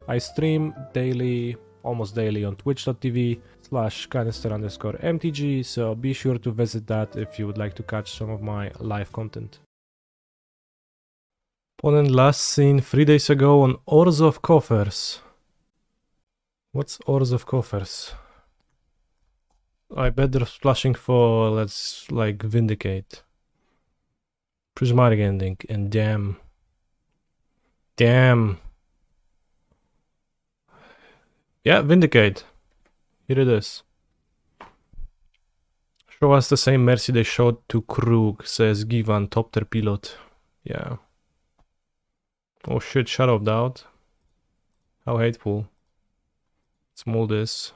I stream daily, almost daily on twitch.tv/canister_mtg, so be sure to visit that if you would like to catch some of my live content. Opponent last seen 3 days ago on Urza of Coffers. What's Urza of Coffers? I bet they're splashing for, let's like, Vindicate. Prismatic Ending, and damn. Damn. Yeah, Vindicate. Here it is. Show us the same mercy they showed to Krug, says Givan, top tier pilot. Yeah. Oh shit, Shadow of Doubt. How hateful. Let's mold this.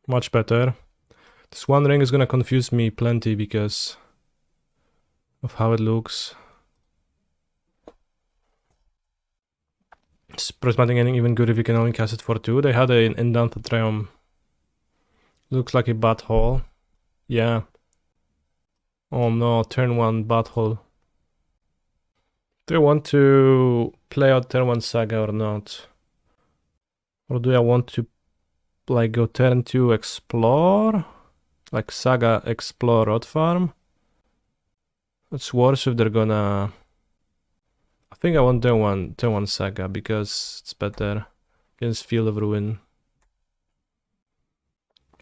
Much better. This one ring is gonna confuse me plenty because of how it looks. Is Prismatic Ending even good if you can only cast it for 2? They had an Indanted Triumph. Looks like a butthole. Yeah. Oh no, turn 1 butthole. Do I want to play out turn 1 Saga or not? Or do I want to like go turn 2 Explore? Like Saga Explore Rot Farm? It's worse if they're gonna... I think I want turn 1 Saga because it's better against Field of Ruin.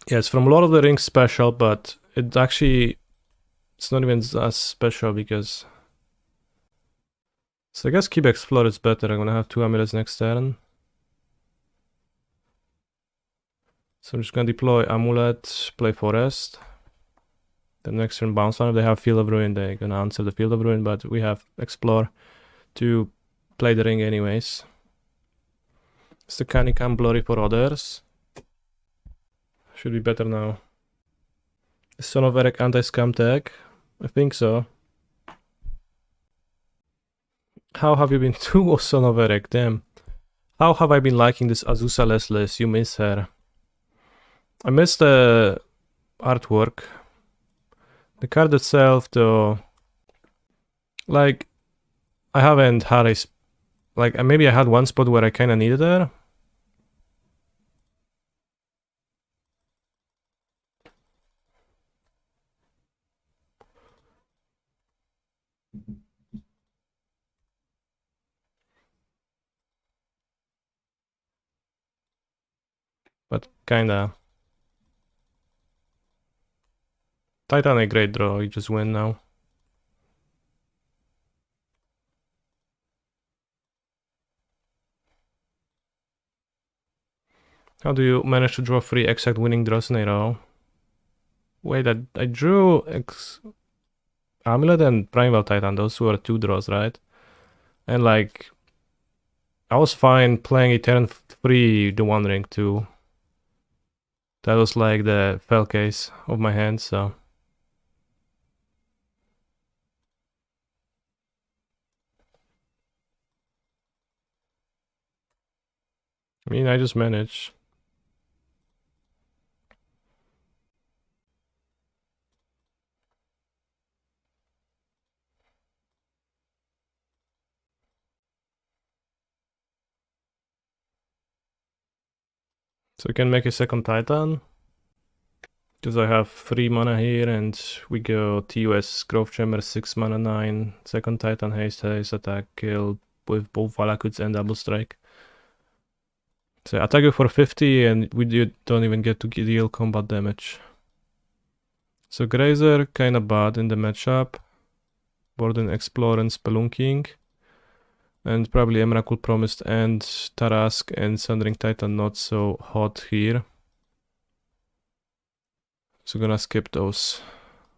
Yeah, it's from Lord of the Rings special, but it actually... It's not even as special because... So I guess keep Explore is better. I'm gonna have 2 amulets next turn. So I'm just gonna deploy Amulet, play Forest. Then next turn bounce on. If they have Field of Ruin, they're gonna answer the Field of Ruin, but we have Explore to play the ring anyways. It's the Canicam Glory for others. Should be better now. Son of Eric anti-scam tag? I think so. How have you been too, oh Son of Eric, damn. How have I been liking this Azusa Lesles? You miss her. I miss the artwork. The card itself though, like, I haven't had a... Like, maybe I had one spot where I kinda needed her. But kinda. Titan a great draw, you just win now. How do you manage to draw 3 exact winning draws in a row? Wait, I drew Amulet and Primeval Titan, those were 2 draws, right? And like, I was fine playing a turn 3 the One Ring too. That was like the fell case of my hand, so... I mean, I just managed. So we can make a second Titan. Because I have 3 mana here and we go TUS Growth Chamber 6 mana 9. Second Titan haste, attack, kill with both Valakuts and double strike. So attack you for 50 and we don't even get to deal combat damage. So Grazer kinda bad in the matchup. Borden Explorer and Spelunking. And probably Emrakul Promised and Tarask and Sundering Titan not so hot here. So gonna skip those.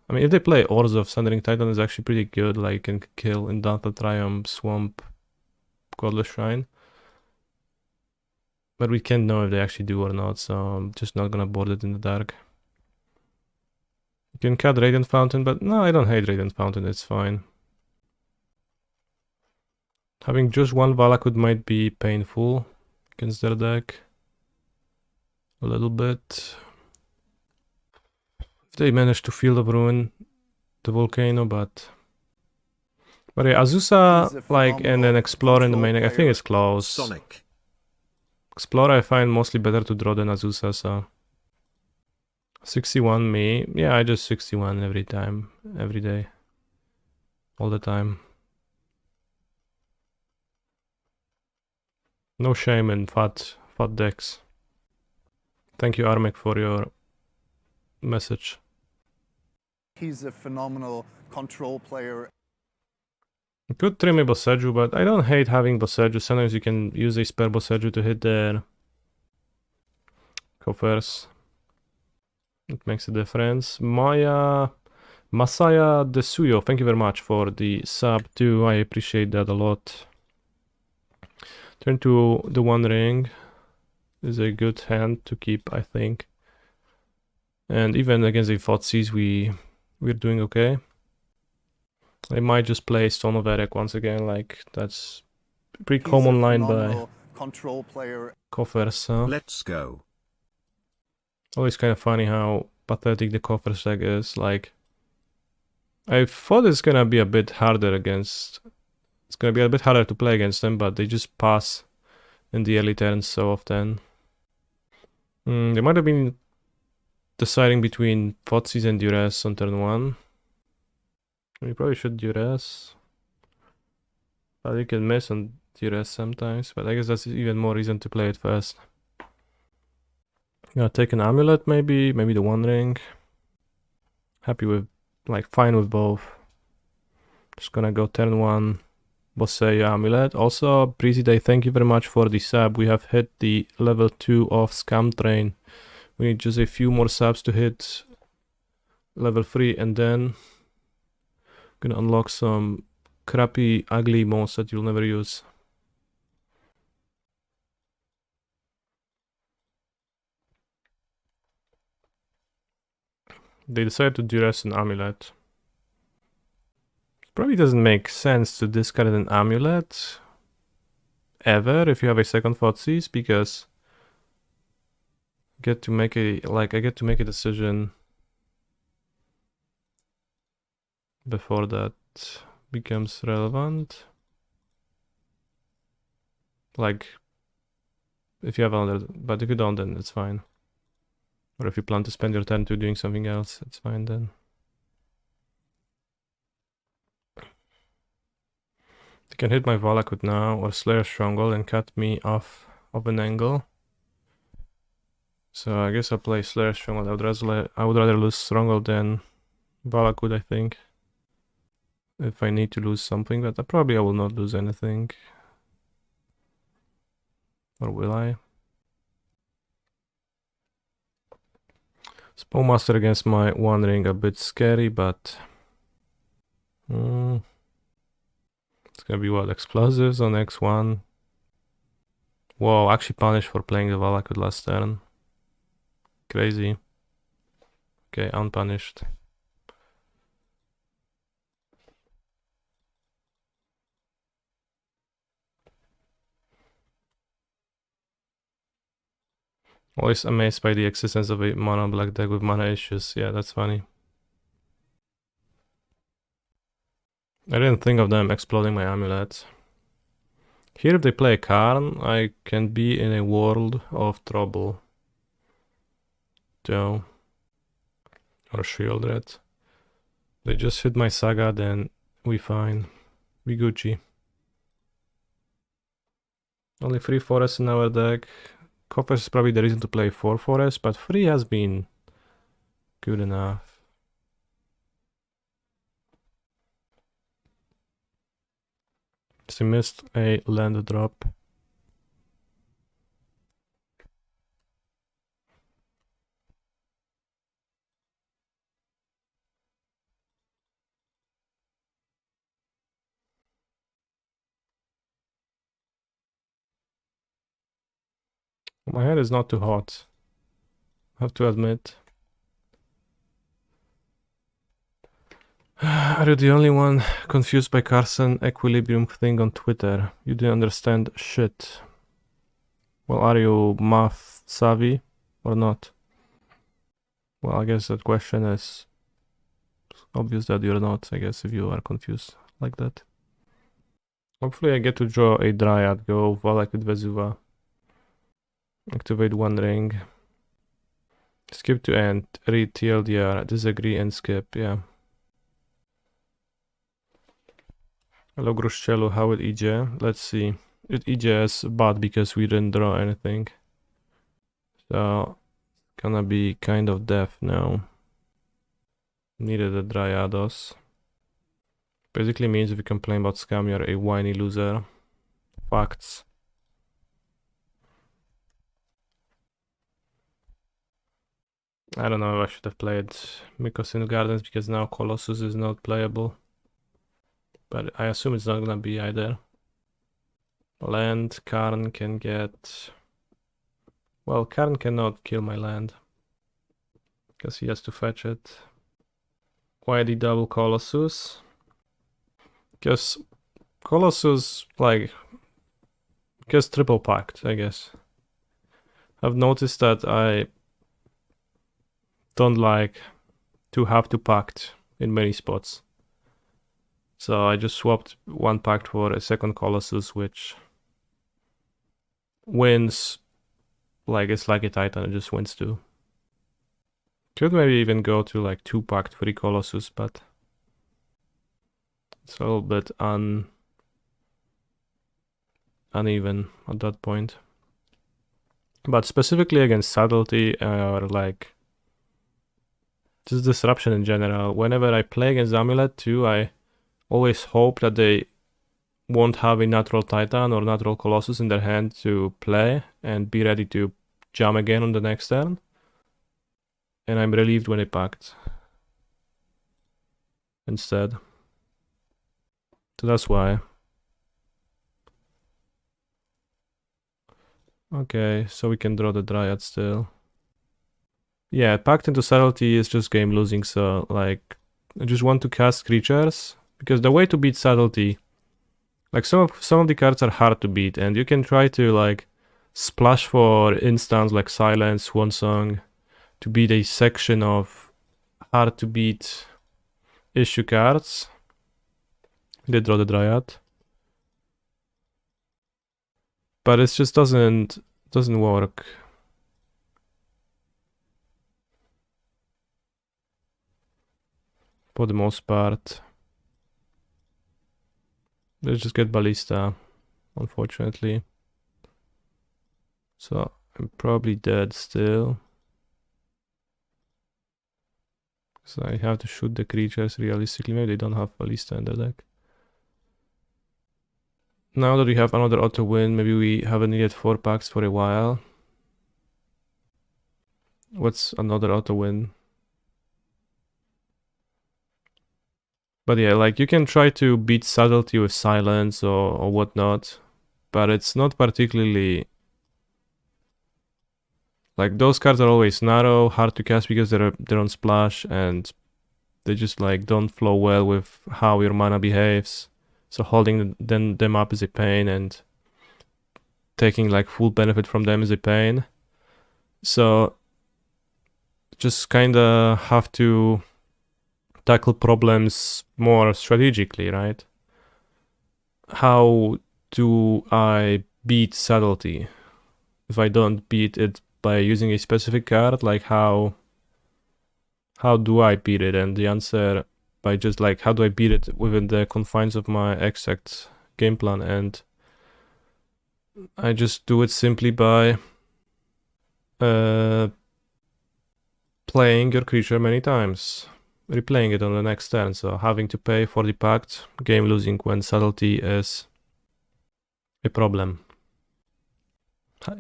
I mean, if they play Urza of Sundering Titan is actually pretty good, like can kill Indanted Triumph, Swamp, Godless Shrine. But we can't know if they actually do or not, so I'm just not gonna board it in the dark. You can cut Radiant Fountain, but no, I don't hate Radiant Fountain, it's fine. Having just one Valakut might be painful against their deck. A little bit. If they manage to Field of Ruin the Volcano, but yeah, Azusa, like, and then Explore in the main deck, I think it's close. Sonic. Explorer I find mostly better to draw than Azusa, so 61 me. Yeah, I just 61 every time, every day, all the time. No shame in fat decks. Thank you, Armek, for your message. He's a phenomenal control player. Could trim a Boseiju, but I don't hate having Boseiju. Sometimes you can use a spare Boseiju to hit their coffers. It makes a difference. Masaya Desuyo, thank you very much for the sub too. I appreciate that a lot. Turn to the One Ring is a good hand to keep, I think. And even against the Thoughtseize, we're doing okay. I might just play Stone of Eric once again, like that's a pretty common line by control player. Coffers. Let's go. Always kind of funny how pathetic the Coffers deck is. Like, I thought it's gonna be a bit harder against. It's gonna be a bit harder to play against them, but they just pass in the early turns so often. They might have been deciding between Thoughtseize and Duress on turn 1. We probably should Duress. But you can miss on Duress sometimes, but I guess that's even more reason to play it first. Gonna take an Amulet maybe the One Ring. Happy with, like, fine with both. Just gonna go turn 1, Boseiju Amulet. Also, Breezy Day, thank you very much for the sub. We have hit the level 2 of Scam Train. We need just a few more subs to hit level 3, and then gonna unlock some crappy, ugly mods that you'll never use. They decided to duress an Amulet. It probably doesn't make sense to discard an Amulet ever if you have a second Thoughtseize, because I get to make a decision before that becomes relevant. Like, if you have another, but if you don't, then it's fine. Or if you plan to spend your turn to doing something else, it's fine then. They can hit my Valakut now, or Slayers Stronghold, and cut me off of an angle. So I guess I'll play Slayers Stronghold. I would rather lose Stronghold than Valakut, I think. If I need to lose something, but I will not lose anything. Or will I? Spellmaster against my One Ring, a bit scary, but it's gonna be what, explosives on X1. Whoa, actually punished for playing the Valakut last turn. Crazy. Okay, unpunished. Always amazed by the existence of a mono black deck with mana issues. Yeah, that's funny. I didn't think of them exploding my Amulet. Here if they play a Karn, I can be in a world of trouble. So, or Shieldred. They just hit my Saga, then we fine. We Gucci. Only 3 forests in our deck. Coffers is probably the reason to play 4 forests, but 3 has been good enough. She missed a land drop. My head is not too hot, I have to admit. Are you the only one confused by Carson equilibrium thing on Twitter? You didn't understand shit. Well, are you math savvy or not? Well, I guess that question is obvious that you're not, I guess, if you are confused like that. Hopefully I get to draw a Dryad, go Valakut Vesuva. Activate one ring. Skip to end. Read TLDR. Disagree and skip. Yeah. Hello Gruszczelu, how it idzie? Let's see. It idzie is bad because we didn't draw anything. So gonna be kind of deaf now. Needed a Dryados. Basically means if you complain about scam, you're a whiny loser. Facts. I don't know if I should have played Mycosynth Gardens because now Colossus is not playable. But I assume it's not gonna be either. Land, Karn can get... Well, Karn cannot kill my land. Because he has to fetch it. Why the double Colossus? Because Colossus, like... Because triple Pact, I guess. I've noticed that I don't like to have to Pact in many spots. So I just swapped one Pact for a second Colossus, which wins, like it's like a Titan, it just wins too. Could maybe even go to like 2 Pact 3 Colossus, but it's a little bit uneven at that point. But specifically against Subtlety or like just disruption in general, whenever I play against Amulet too, I always hope that they won't have a natural Titan or natural Colossus in their hand to play and be ready to jump again on the next turn. And I'm relieved when they Pact instead. So that's why. Okay, so we can draw the Dryad still. Yeah, Pact into Subtlety is just game losing, so like I just want to cast creatures because the way to beat Subtlety, like some of the cards are hard to beat, and you can try to like splash for instants like Silence, Swan Song to beat a section of hard to beat issue cards. They draw the Dryad, but it just doesn't work. For the most part. Let's just get Ballista, unfortunately. So I'm probably dead still. So I have to shoot the creatures realistically. Maybe they don't have Ballista in their deck. Now that we have another auto win, maybe we haven't needed 4 packs for a while. What's another auto win? But yeah, like you can try to beat Subtlety with Silence or whatnot, but it's not particularly... Like those cards are always narrow, hard to cast because they're on splash, and they just like don't flow well with how your mana behaves. So holding them up is a pain, and taking like full benefit from them is a pain. So just kinda have to tackle problems more strategically, right? How do I beat Subtlety? If I don't beat it by using a specific card, like how do I beat it? And the answer by just like how do I beat it within the confines of my exact game plan, and I just do it simply by playing your creature many times, replaying it on the next turn, so having to pay for the Pact, game losing when Subtlety is a problem.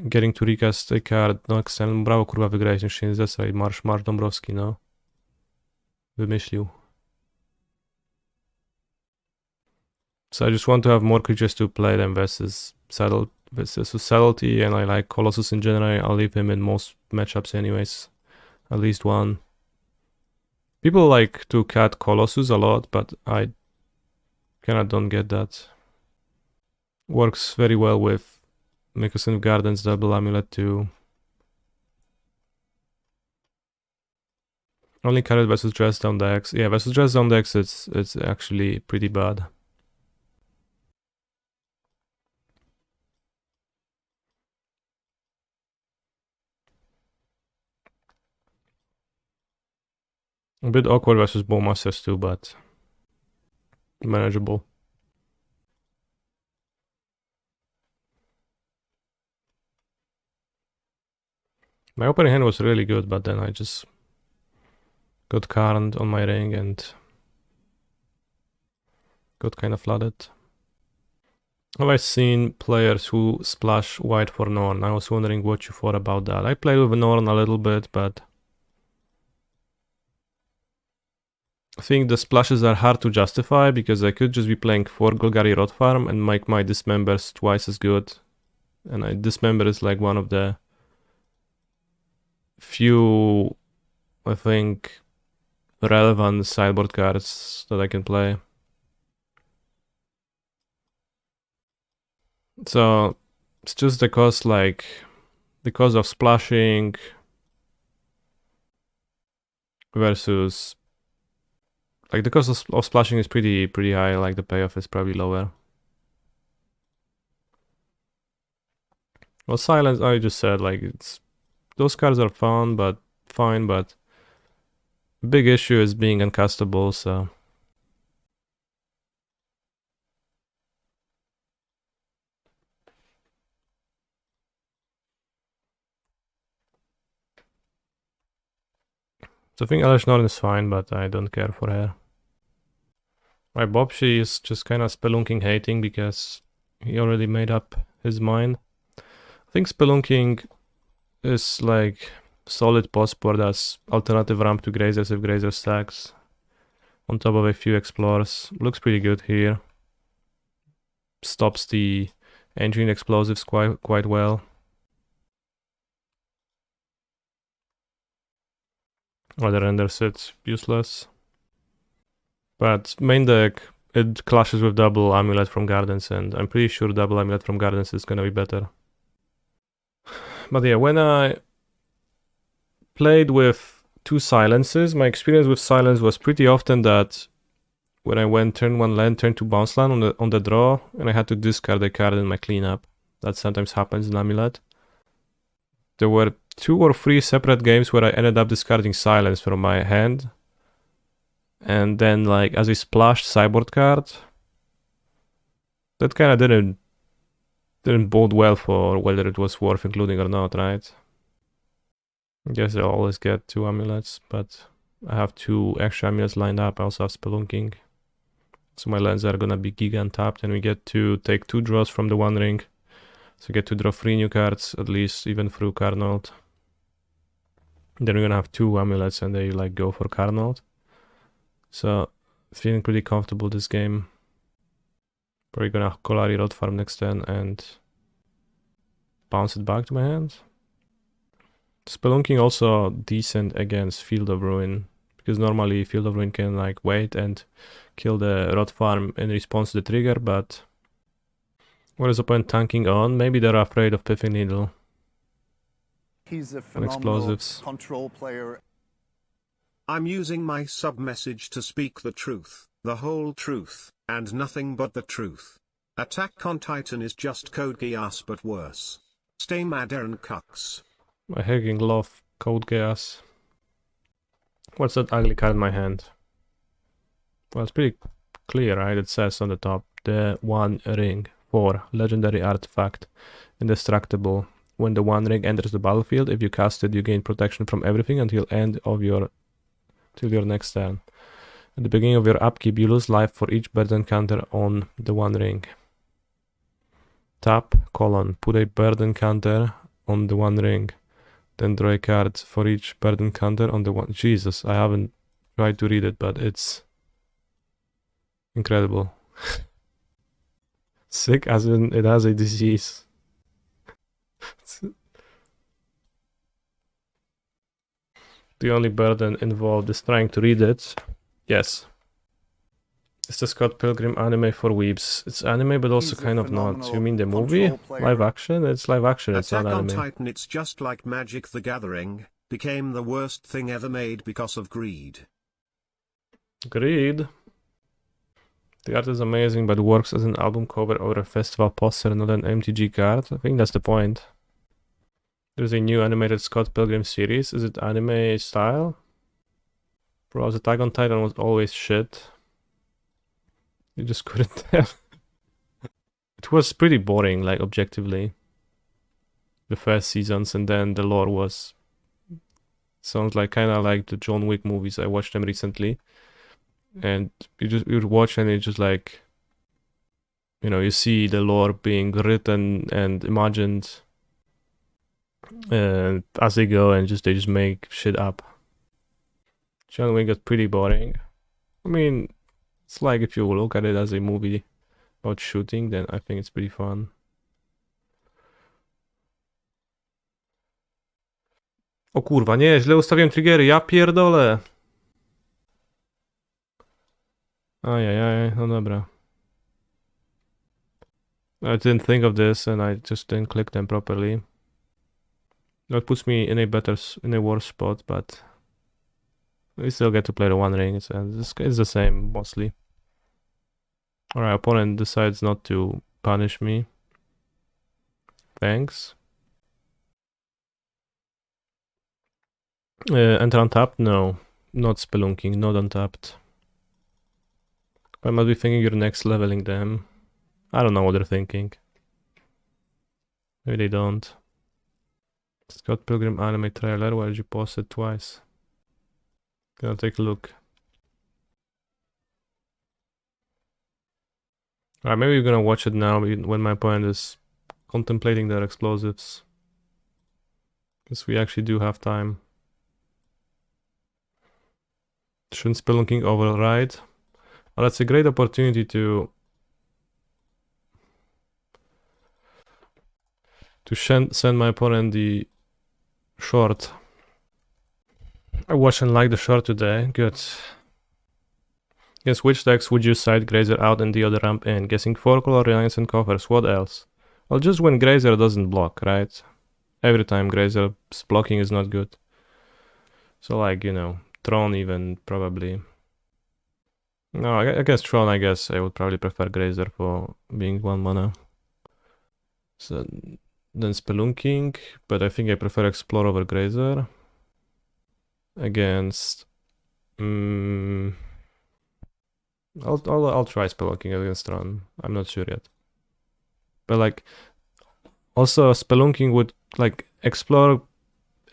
Getting to recast a card next turn, brawo kurwa, wygrałeś, już się nie zesraj, marsz Dąbrowski, no. Wymyślił. So I just want to have more creatures to play them versus Subtlety, and I like Colossus in general. I'll leave him in most matchups anyways, at least one. People like to cut Colossus a lot, but I kinda don't get that. Works very well with Mycosynth Gardens, double Amulet too. Only card versus Dress Down decks. Yeah, versus Dress Down decks, it's actually pretty bad. A bit awkward versus Bowmasters too, but manageable. My opening hand was really good, but then I just got Karned on my ring and got kind of flooded. Have I seen players who splash white for Norn? I was wondering what you thought about that. I played with Norn a little bit, but I think the splashes are hard to justify because I could just be playing 4 Golgari Rot Farm and make my Dismembers twice as good. And Dismember is like one of the few, I think, relevant sideboard cards that I can play. So it's just the cost, like the cost of splashing versus like the cost of splashing is pretty high, like the payoff is probably lower. Well, silence, I just said, like, it's those cards are fun, but fine, but big issue is being uncastable, so I think Elish Norn is fine, but I don't care for her. My Bobshi is just kind of spelunking hating because he already made up his mind. I think spelunking is like solid postboard as alternative ramp to Grazers if Grazer stacks. On top of a few explorers. Looks pretty good here. Stops the engineering explosives quite well. Other renders it useless. But main deck, it clashes with double Amulet from Gardens, and I'm pretty sure double Amulet from Gardens is gonna be better. But yeah, when I played with 2 silences, my experience with silence was pretty often that when I went turn 1 land, turn 2 bounce land on the draw, and I had to discard a card in my cleanup. That sometimes happens in Amulet. There were 2 or 3 separate games where I ended up discarding silence from my hand. And then, like, as a splashed sideboard card, that kind of didn't bode well for whether it was worth including or not, right? I guess I always get 2 amulets, but I have 2 extra amulets lined up. I also have Spelunking. So my lands are gonna be giga untapped, and we get to take 2 draws from the 1 ring. So we get to draw 3 new cards, at least, even through Carnold. Then we're gonna have 2 amulets, and they like go for Carnold. So feeling pretty comfortable this game. Probably gonna Golgari Rot Farm next turn and bounce it back to my hand. Spelunking also decent against Field of Ruin, because normally Field of Ruin can like wait and kill the Rot Farm in response to the trigger, but what is opponent tanking on? Maybe they're afraid of Pithing Needle. He's a And phenomenal explosives. control player. I'm using my sub-message to speak the truth, the whole truth, and nothing but the truth. Attack on Titan is just Code Geass but worse. Stay mad, Aaron Cucks. I hecking love Code Geass. What's that ugly card in my hand? Well, it's pretty clear, right? It says on the top, the 1 ring for legendary artifact, indestructible. When the 1 ring enters the battlefield, if you cast it, you gain protection from everything until end of your next turn. At the beginning of your upkeep, you lose life for each burden counter on the 1 ring. Tap, put a burden counter on the 1 ring. Then draw a card for each burden counter on the 1. Jesus, I haven't tried to read it, but it's incredible. Sick as in it has a disease. The only burden involved is trying to read it. Yes. It's the Scott Pilgrim anime for weebs. It's anime, but also He's a kind of not. phenomenal You mean the movie? control player. Live action? It's live action, it's Attack not on anime. Titan, it's just like Magic the Gathering, became the worst thing ever made because of greed. Greed. The art is amazing, but works as an album cover or a festival poster, not an MTG card. I think that's the point. There's a new animated Scott Pilgrim series. Is it anime style? Bro, the Attack on Titan was always shit. You just couldn't tell. It was pretty boring, like, objectively. The first seasons, and then the lore was... Sounds like kind of like the John Wick movies. I watched them recently. And you watch and it's just like... You know, you see the lore being written and imagined as they go, and they just make shit up. John Wick got pretty boring. I mean, it's like if you look at it as a movie about shooting, then I think it's pretty fun. O kurwa, nie, źle ustawiłem triggery, ja pierdolę. Ajajaj, no dobra. I didn't think of this and I just didn't click them properly. That puts me in a worse spot, but we still get to play the One Ring, it's the same mostly. Alright, opponent decides not to punish me. Thanks. Enter untapped? No. Not spelunking, not untapped. I must be thinking you're next leveling them. I don't know what they're thinking. Maybe they don't. Scott Pilgrim anime trailer, why did you post it twice? Gonna take a look. Alright, maybe we're gonna watch it now when my opponent is contemplating their explosives. Because we actually do have time. Shouldn't Spelunking override? Well, that's a great opportunity to send my opponent the short. I watched and liked the short today. Good. Guess which decks would you side Grazer out and the other ramp in? Guessing 4-color, Reliance and Coffers. What else? Well, just when Grazer doesn't block, right? Every time Grazer's blocking is not good. So like, you know, Tron even, probably. No, I guess Tron, I would probably prefer Grazer for being 1 mana. So, then Spelunking, but I think I prefer Explore over Grazer. Against... I'll try Spelunking against Tron. I'm not sure yet. But like, also Spelunking would like Explore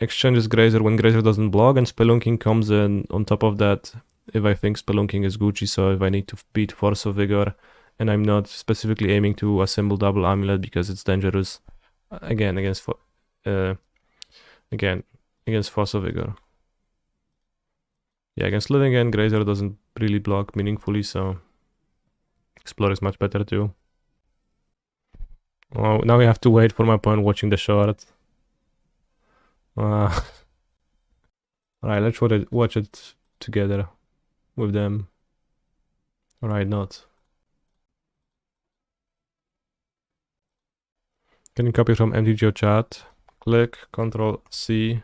exchanges Grazer when Grazer doesn't block, and Spelunking comes in on top of that if I think Spelunking is Gucci. So if I need to beat Force of Vigor, and I'm not specifically aiming to assemble double Amulet because it's dangerous. Again against Force of Vigor. Yeah, against Living End, Grazer doesn't really block meaningfully, so Explore is much better too. Oh, now we have to wait for my opponent watching the short. Alright, let's watch it together with them. Alright, not. Can you copy from MTGO chat? Click, Control C,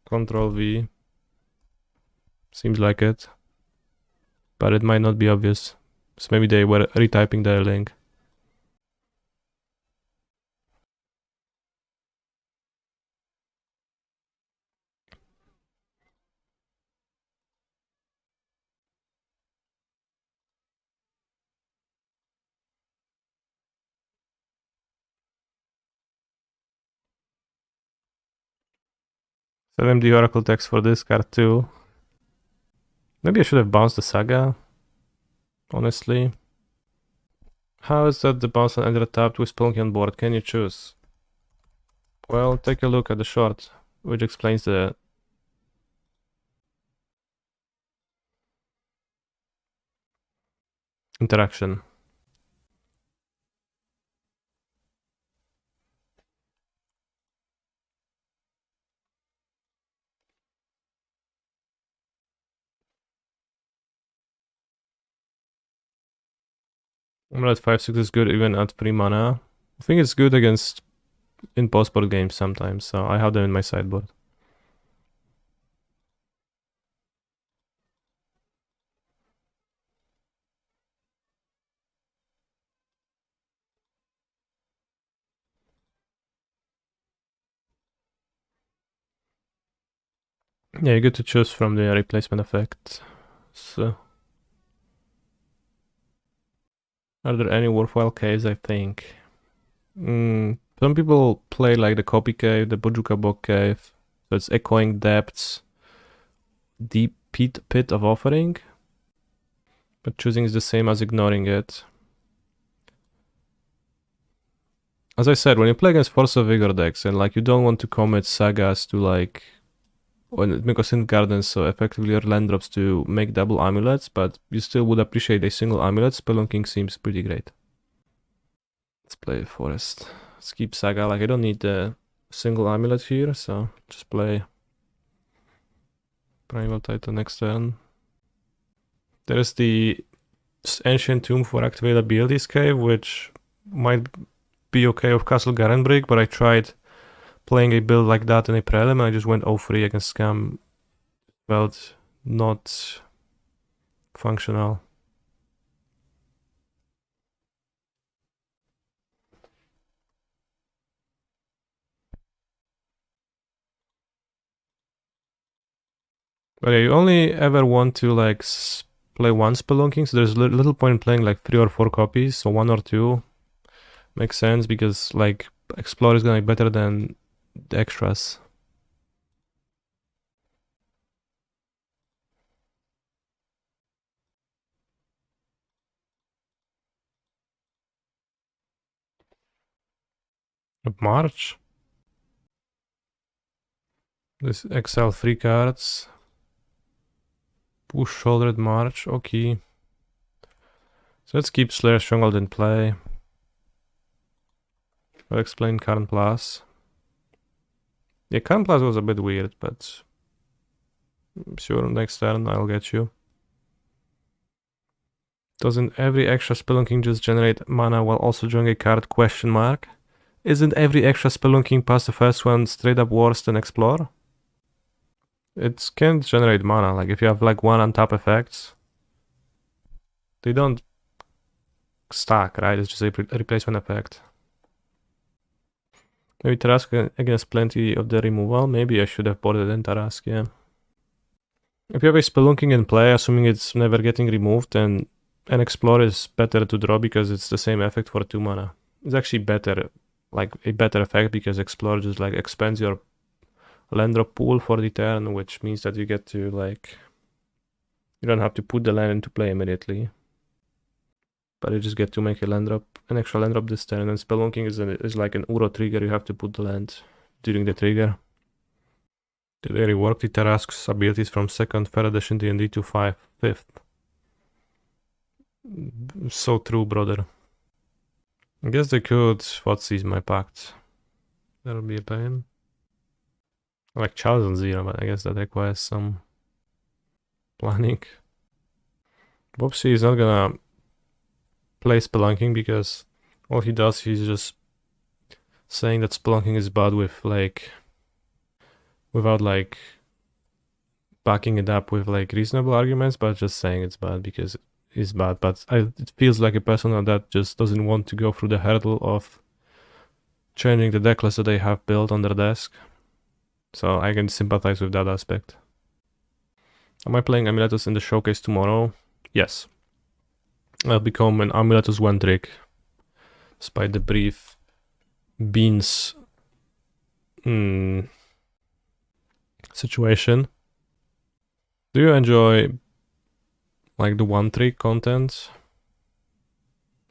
Control V. Seems like it. But it might not be obvious. So maybe they were retyping their link. Send them the Oracle text for this card too. Maybe I should have bounced the Saga. Honestly. How is that the bounce and enter tapped with Spelunking on board? Can you choose? Well, take a look at the short, which explains the interaction. Amulet 5/6 is good even at 3 mana. I think it's good against in post-board games sometimes, so I have them in my sideboard. Yeah, you get to choose from the replacement effect. So, are there any worthwhile caves? I think. Some people play like the Copy Cave, the Bojuka Bog Cave. So it's Echoing Depths, Deep Pit of Offering. But choosing is the same as ignoring it. As I said, when you play against Force of Vigor decks and like you don't want to commit Sagas to like Mycosynth Gardens, so effectively your land drops to make double amulets, but you still would appreciate a single amulet, Spelunking seems pretty great. Let's play Forest. Let's keep Saga, like I don't need the single amulet here, so just play Primeval Titan next turn. There's the Ancient Tomb for activated abilities cave, which might be okay with Castle Garenbrick, but I tried playing a build like that in a Prelim and I just went 0-3 against Scam. Felt not functional. But yeah, you only ever want to like play one Spelunking, so there's little point in playing like 3 or 4 copies, so 1 or 2 makes sense because like Explore is gonna be better than the extras. March. This exile 3 cards. Push Shouldered March, okay. So let's keep Slayers Stronghold in play. I'll explain Current Plus. Yeah, Current Plus was a bit weird, but sure, next turn I'll get you. Doesn't every extra Spelunking just generate mana while also drawing a card? Question mark. Isn't every extra Spelunking past the first one straight up worse than Explore? It can't generate mana, like if you have like 1 untap effects, they don't stack, right? It's just a replacement effect. Maybe Tarask against plenty of the removal. Maybe I should have boarded in Tarask, yeah. If you have a Spelunking in play, assuming it's never getting removed, then an Explore is better to draw because it's the same effect for 2 mana. It's actually better, like a better effect because Explore just like expands your land drop pool for the turn, which means that you get to like, you don't have to put the land into play immediately. But you just get to make a land drop, an extra land drop this turn, and Spelunking is like an Uro trigger, you have to put the land during the trigger. Did they rework the Tarask's abilities from 2nd, 3rd edition D&D to 5th? So true, brother. I guess they could Thoughtseize my Pact. That'll be a pain. I like Charles on 0, but I guess that requires some planning. Bobsy is not gonna play Spelunking because all he does, he's just saying that Spelunking is bad with like, without like backing it up with like reasonable arguments, but just saying it's bad because it's bad. But it feels like a person that just doesn't want to go through the hurdle of changing the decklist that they have built on their desk. So I can sympathize with that aspect. Am I playing Amuletus in the showcase tomorrow? Yes. I'll become an Amuletus one trick, despite the brief beans situation. Do you enjoy like the one trick content?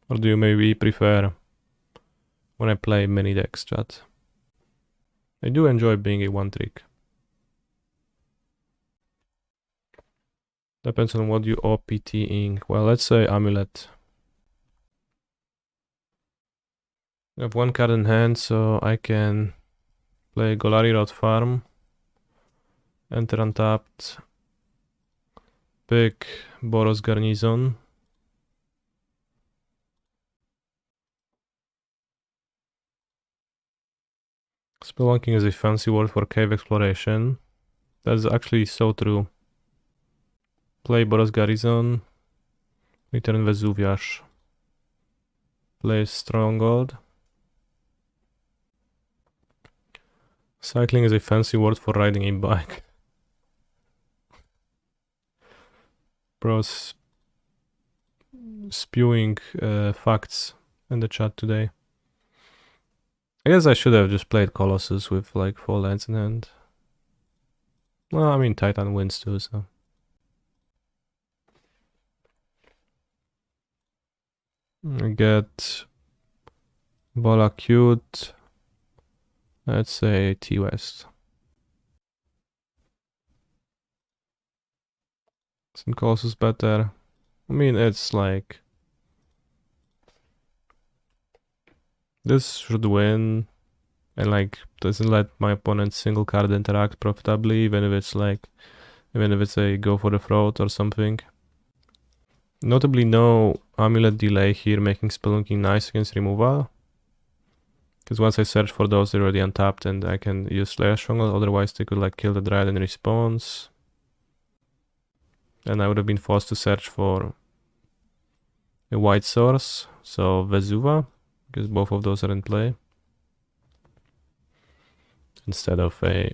Or do you maybe prefer when I play mini decks, chat? I do enjoy being a one trick. Depends on what you OPT-ing. Well, let's say Amulet. I have 1 card in hand, so I can play Golgari Rot Farm. Enter untapped. Pick Boros Garrison. Spelunking is a fancy word for cave exploration. That's actually so true. Play Boros Garrison. Return Vesuva. Play Stronghold. Cycling is a fancy word for riding a bike. Bros spewing facts in the chat today. I guess I should have just played Colossus with like 4 lands in hand. Well, I mean Titan wins too, so. I get Valakut. Let's say T West. Isn't Colossus better? I mean, it's like... This should win. And like, doesn't let my opponent single card interact profitably, even if it's like... Even if it's a go for the throat or something. Notably no Amulet delay here, making Spelunking nice against removal. Because once I search for those, they're already untapped and I can use Slayers Stronghold, otherwise they could like kill the Dryad in response. And I would have been forced to search for a white source, so Vesuva, because both of those are in play. Instead of a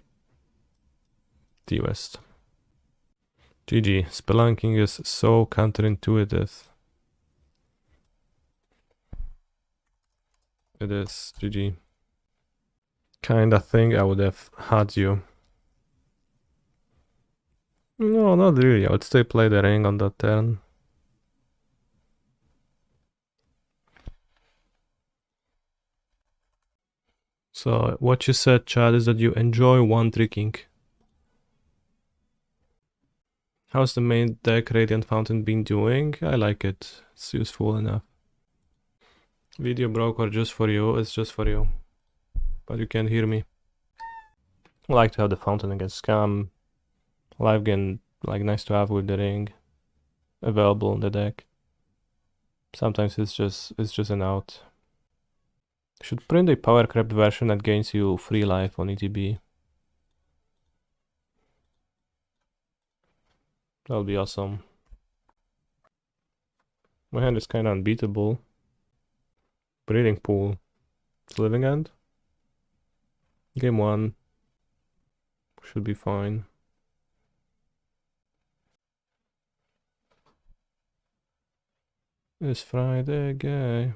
T-West. GG, Spelunking is so counterintuitive. It is, GG. Kinda think I would have had you. No, not really. I would still play the ring on that turn. So, what you said, Chad, is that you enjoy one-tricking. How's the main deck Radiant Fountain been doing? I like it. It's useful enough. Video broker just for you. It's just for you. But you can't hear me. I like to have the fountain against scam. Live gain, like, nice to have with the ring available in the deck. Sometimes it's just an out. Should print a power crept version that gains you free life on ETB. That would be awesome. My hand is kinda unbeatable. Breeding pool. It's living end. Game 1. Should be fine. It's Friday, gay.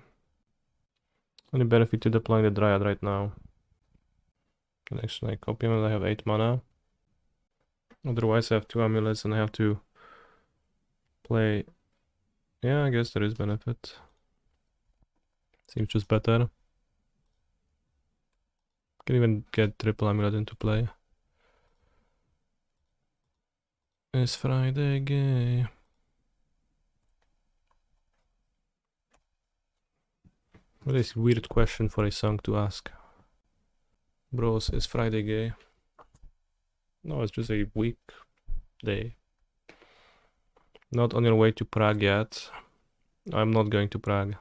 Only benefit to deploying the Dryad right now. And actually, I copy them, I have 8 mana. Otherwise, I have 2 amulets and I have to play. Yeah, I guess there is benefit. Seems just better. Can even get triple amulet into play. It's Friday, gay. What is a weird question for a song to ask? Bros, is Friday gay? No, it's just a weekday. Not on your way to Prague yet. I'm not going to Prague.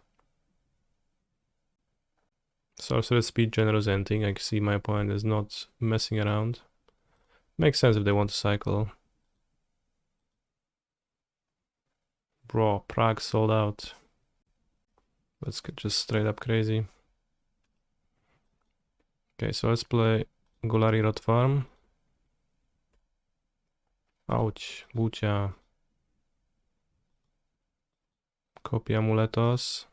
Sorcerer speed, Generous Enting. I see my opponent is not messing around. Makes sense if they want to cycle. Bro, Prague sold out. Let's get just straight up crazy. Okay, so let's play Golgari Rot Farm. Ouch, bucia. Copy Amuletos.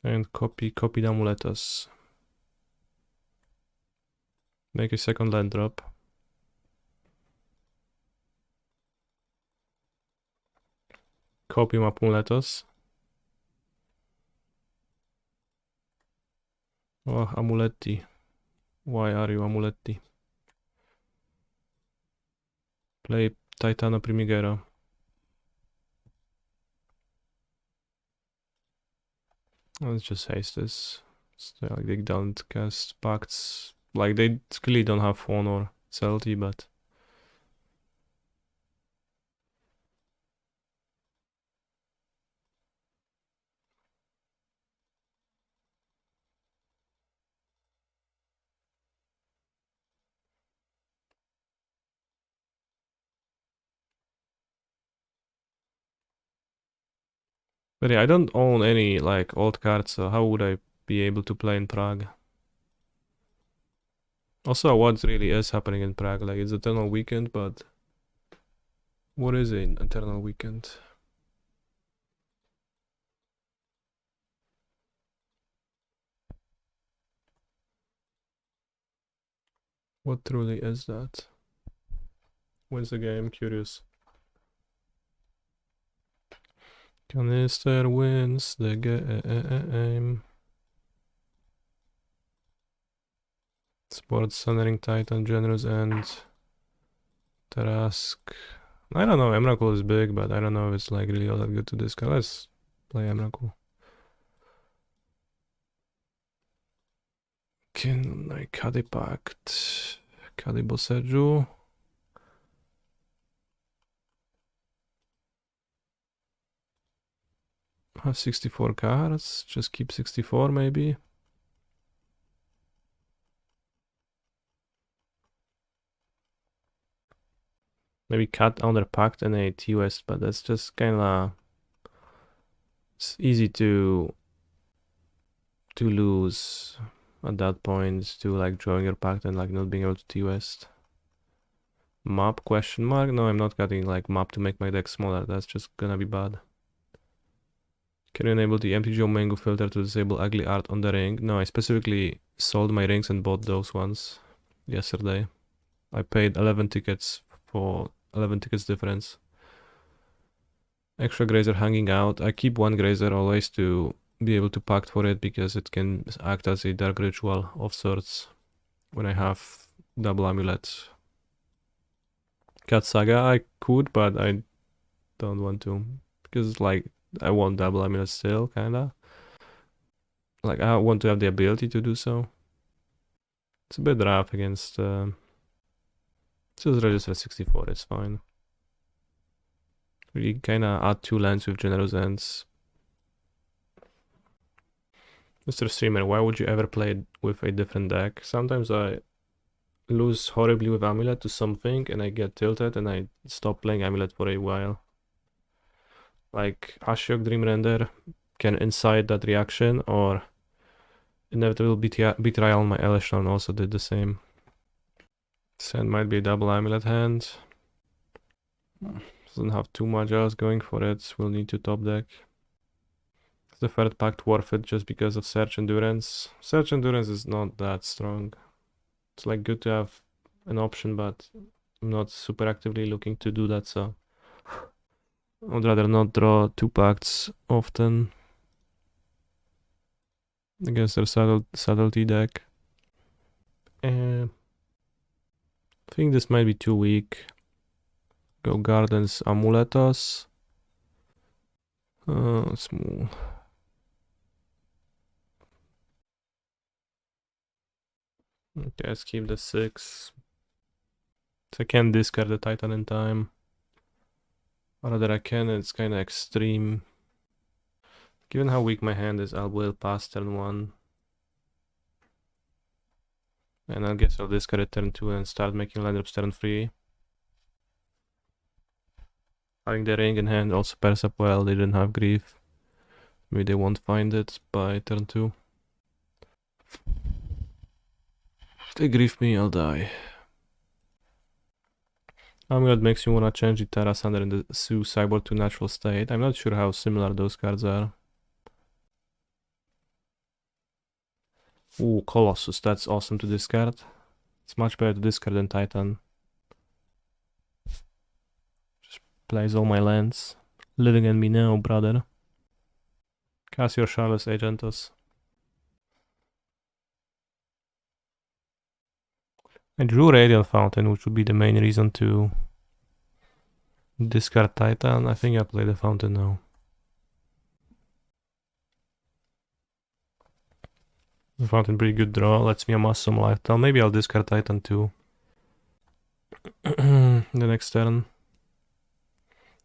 And copy the Amuletos. Make a second land drop. Copy Amuletos. Oh, Amuletti. Why are you Amuletti? Play Titano Primigero. Let's just haste this. So, like, they don't cast Pacts. Like, they clearly don't have Fawn or Celty, but... But yeah, I don't own any, like, old cards, so how would I be able to play in Prague? Also, what really is happening in Prague? Like, it's Eternal Weekend, but... What is an Eternal Weekend? What truly is that? Wins the game? Curious. Canister wins the game. Sports Sundering Titan, Generous Ent, Tarask. I don't know, Emrakul is big, but I don't know if it's like really all that good to discard. Let's play Emrakul. Can I Kadi Pact? Kadi Boseiju. Have 64 cards, just keep 64 maybe. Maybe cut under Pact and a T-West, but that's just kinda... It's easy to lose at that point to like drawing your Pact and like not being able to T-West. Map question mark? No, I'm not cutting like map to make my deck smaller, that's just gonna be bad. Can you enable the MTGO mango filter to disable ugly art on the ring? No, I specifically sold my rings and bought those ones yesterday. I paid 11 tickets for 11 tickets difference. Extra Grazer hanging out. I keep one Grazer always to be able to pact for it because it can act as a dark ritual of sorts when I have double amulet. Cat Saga I could, but I don't want to because like I want double amulet still, kinda. Like I want to have the ability to do so. It's a bit rough against just register 64, it's fine. We kinda add 2 lands with Generous Ents. Mr. Streamer, why would you ever play with a different deck? Sometimes I lose horribly with Amulet to something and I get tilted and I stop playing Amulet for a while. Like Ashiok Dream Render can incite that reaction, or Inevitable Betrayal on my Ilysian also did the same. Sand might be a double Amulet hand. Doesn't have too much else going for it. We'll need to top deck. Is the third Pact worth it just because of Search Endurance? Search Endurance is not that strong. It's like good to have an option, but I'm not super actively looking to do that, so I'd rather not draw 2 Pacts often against their subtlety deck. I think this might be too weak. Go Gardens, Amuletos. Small. Okay, let's keep the 6. So I can discard the Titan in time. Or rather I can, it's kinda extreme. Given how weak my hand is, I'll will pass turn 1. And I guess I'll discard it turn 2 and start making land drops turn 3. Having the ring in hand also pairs up well, they didn't have grief. Maybe they won't find it by turn 2. If they grief me, I'll die. Amulet makes you wanna change the Terra Sander in the Zoo sideboard to natural state. I'm not sure how similar those cards are. Ooh, Colossus, that's awesome to discard. It's much better to discard than Titan. Just plays all my lands. Living in me now, brother. Cast your Charles Agentos. I drew Radiant Fountain, which would be the main reason to discard Titan. I think I play the Fountain now. The Fountain, pretty good draw, lets me amass some lifetime. Maybe I'll discard Titan too. The next turn.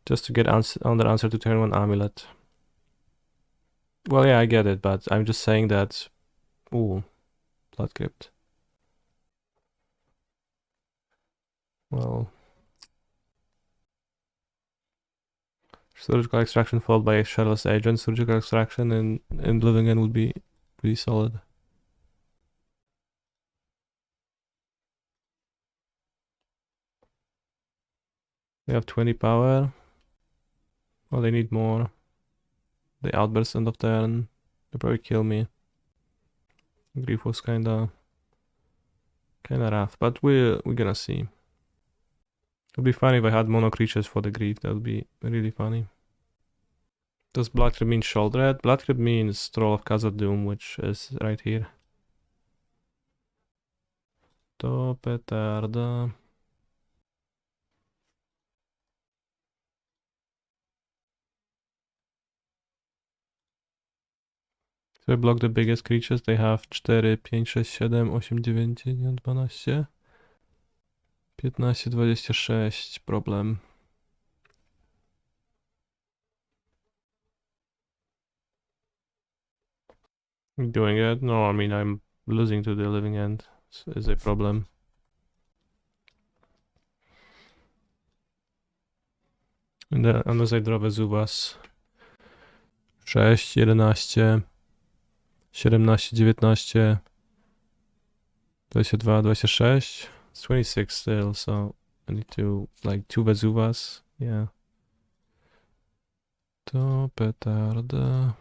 Just to get another answer to turn 1 Amulet. Well, yeah, I get it, but I'm just saying that... Ooh, Blood Crypt. Well... Surgical Extraction followed by a Shadowless Agent. Surgical Extraction and Living End would be pretty solid. They have 20 power. Oh, they need more. They outburst end of turn. They probably kill me. Grief was kinda rough, but we're gonna see. It'd be funny if I had mono creatures for the grief. That would be really funny. Does Blood Crab mean Shoulderhead? Blood Crab means Troll of Khazad-dûm, which is right here. To petarda. So I block the biggest creatures. They have 4, 5, 6, 7, 8, 9, 10, 12, 15, 26. Problem. Doing it? No, I mean I'm losing to the Living End. Is a problem. Unless I draw Vesuvas. 6, 11, 17, 19, 22, 26. It's 26 still, so I need to like 2 Vesuvas. Yeah. To petarda.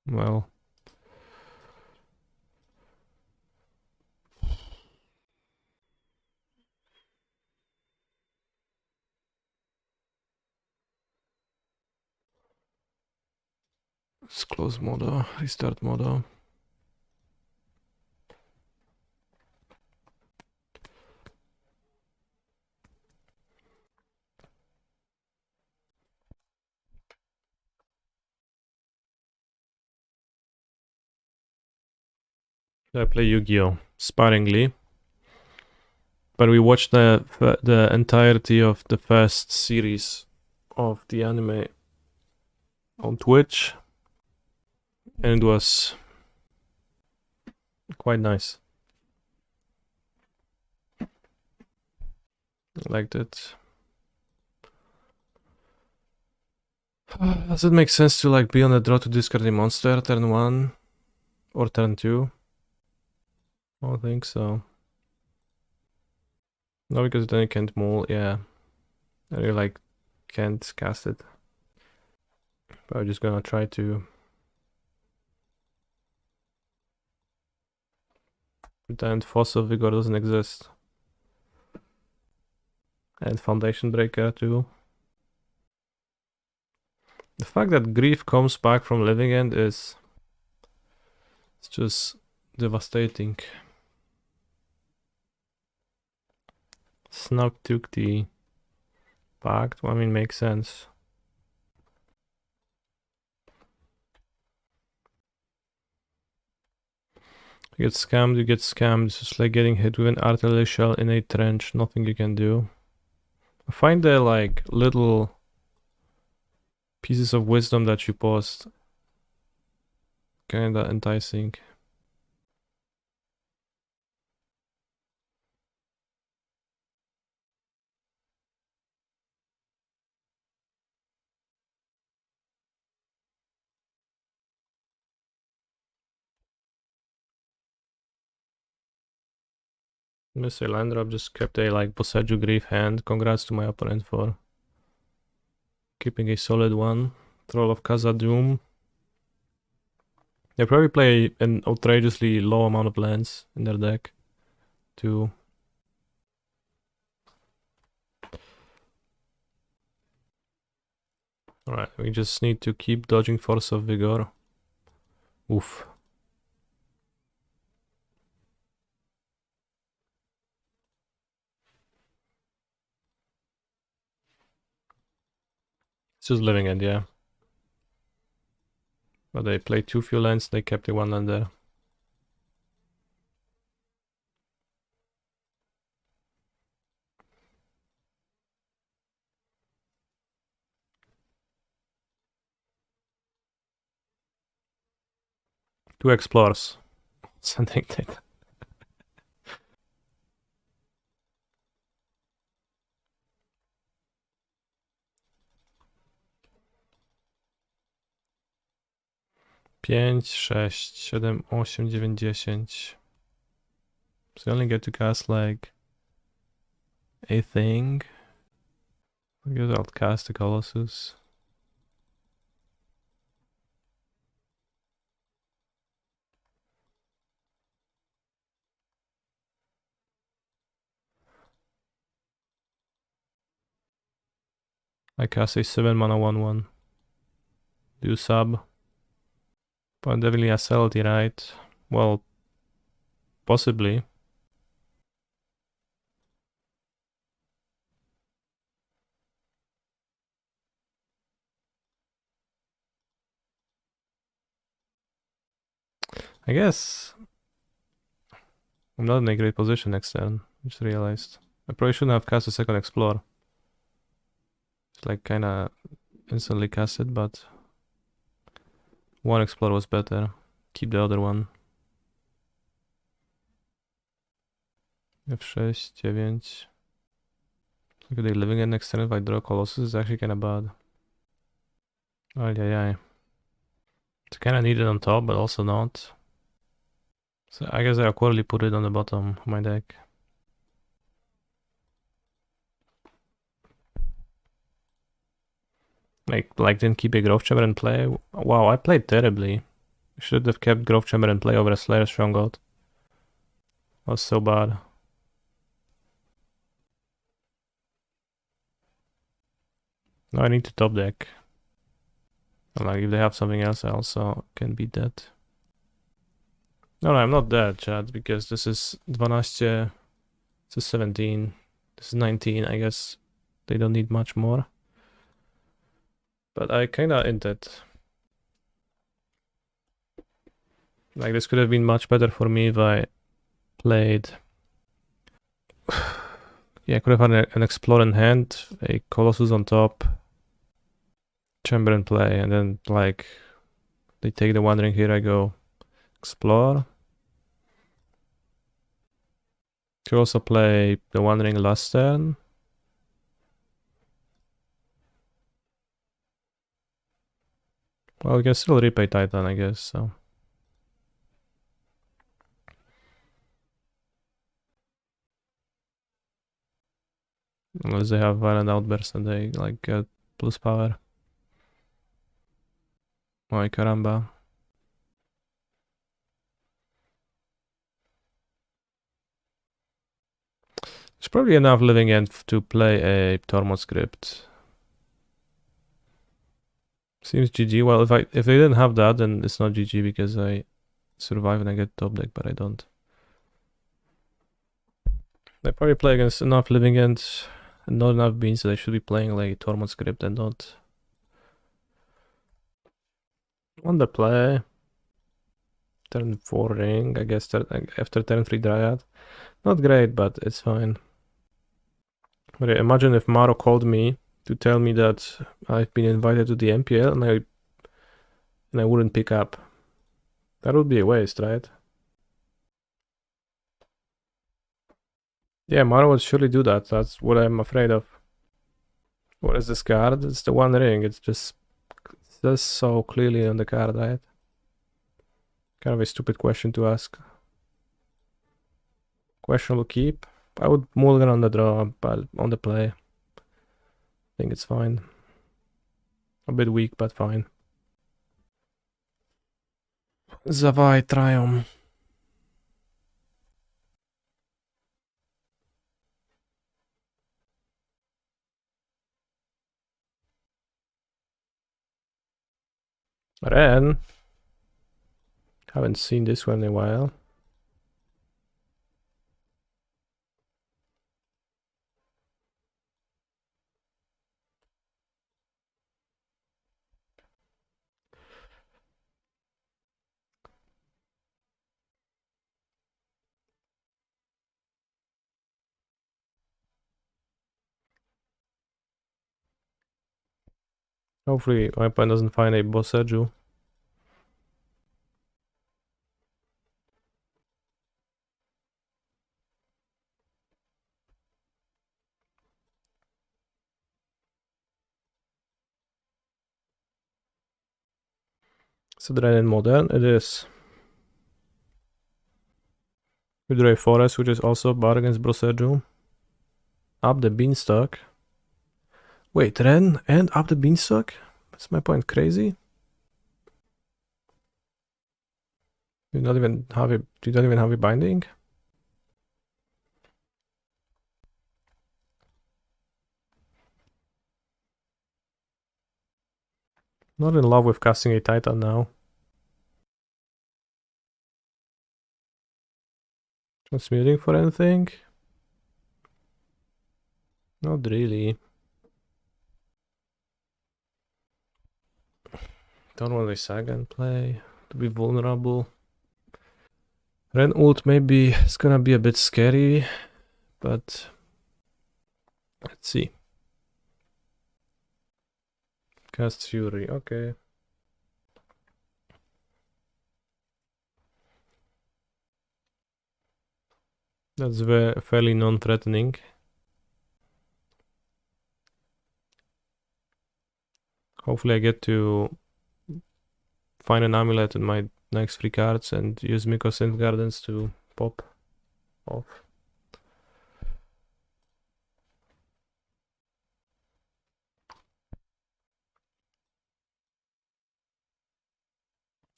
Well. Let's close modo, restart modo. I play Yu-Gi-Oh! Sparingly. But we watched the entirety of the first series of the anime on Twitch. And it was quite nice. I liked it. Does it make sense to like be on the draw to discard a monster turn 1 or turn 2? I don't think so. No, because then you can't mull, yeah. And you like can't cast it. But I'm just gonna try to pretend Fossil Vigor doesn't exist. And Foundation Breaker too. The fact that Grief comes back from Living End is... it's just devastating. Snug took the Pact, well, I mean, makes sense. You get scammed, you get scammed. It's just like getting hit with an artillery shell in a trench, nothing you can do. I find the like little pieces of wisdom that you post kinda enticing. Miss a land drop, just kept a like Boseiju Grief hand. Congrats to my opponent for keeping a solid one. Troll of Khazad-dûm. They probably play an outrageously low amount of lands in their deck too. Alright, we just need to keep dodging Force of Vigor. Oof. It's just Living End, yeah. But they played 2 few lands, they kept a 1 land there. Two explorers. Sundering Titan. 5, 6, 7, 8, 9, 10. So you only get to cast like a thing. I guess I'll cast the Colossus. I cast a 7 mana 1/1. Do sub. But definitely a Celty, right? Well, possibly. I guess I'm not in a great position next turn. I just realized. I probably shouldn't have cast a second Explore. It's like kinda instantly cast it, but one Explore was better. Keep the other one. F6, 9. Look at they living in next turn if I draw Colossus is actually kinda bad. Oh yeah. It's kinda needed on top, but also not. So I guess I'll quarterly put it on the bottom of my deck. Like didn't keep a Growth Chamber in play. Wow, I played terribly. Should have kept Growth Chamber in play over a Slayers Stronghold. Was so bad. Now I need to top deck. And like if they have something else, I also can beat that. No, I'm not dead, chat, because this is 12, this is 17, this is 19. I guess they don't need much more. But I kinda inted. Like this could have been much better for me if I played. Yeah, I could have had an Explore in hand, a Colossus on top, Chamber in play, and then like they take the Wandering here, I go Explore. Could also play the Wandering last turn. Well, we can still repay Titan, I guess, so. Unless they have Violent Outburst and they like get plus power. Ay caramba. It's probably enough Living End to play a Tormod script. Seems GG. Well, if they didn't have that, then it's not GG because I survive and I get top deck, but I don't. They probably play against enough Living End and not enough beans, so they should be playing like Tormod script and not Underplay. Turn 4 ring, I guess after turn 3 Dryad. Not great, but it's fine. But imagine if Maro called me to tell me that I've been invited to the MPL and I wouldn't pick up. That would be a waste, right? Yeah, Maro would surely do that. That's what I'm afraid of. What is this card? It's the One Ring. It's just so clearly on the card, right? Kind of a stupid question to ask. Questionable keep. I would mulligan on the draw, but on the play. I think it's fine. A bit weak, but fine. Zavai Triumph. Ren. Haven't seen this one in a while. Hopefully my opponent doesn't find a Boseiju. It's a Dryad in Modern, it is. We draw a Forest, which is also bad against Boseiju. Up the Beanstalk. Wait, Ren and up the Beanstalk? That's my point, crazy? You don't even have a binding? Not in love with casting a Titan now. Transmuting for anything? Not really. Don't want a Saga in play to be vulnerable. Ren ult maybe it's gonna be a bit scary, but let's see. Cast Fury, okay. That's fairly non-threatening. Hopefully I get to find an amulet in my next 3 cards and use Mycosynth Gardens to pop off.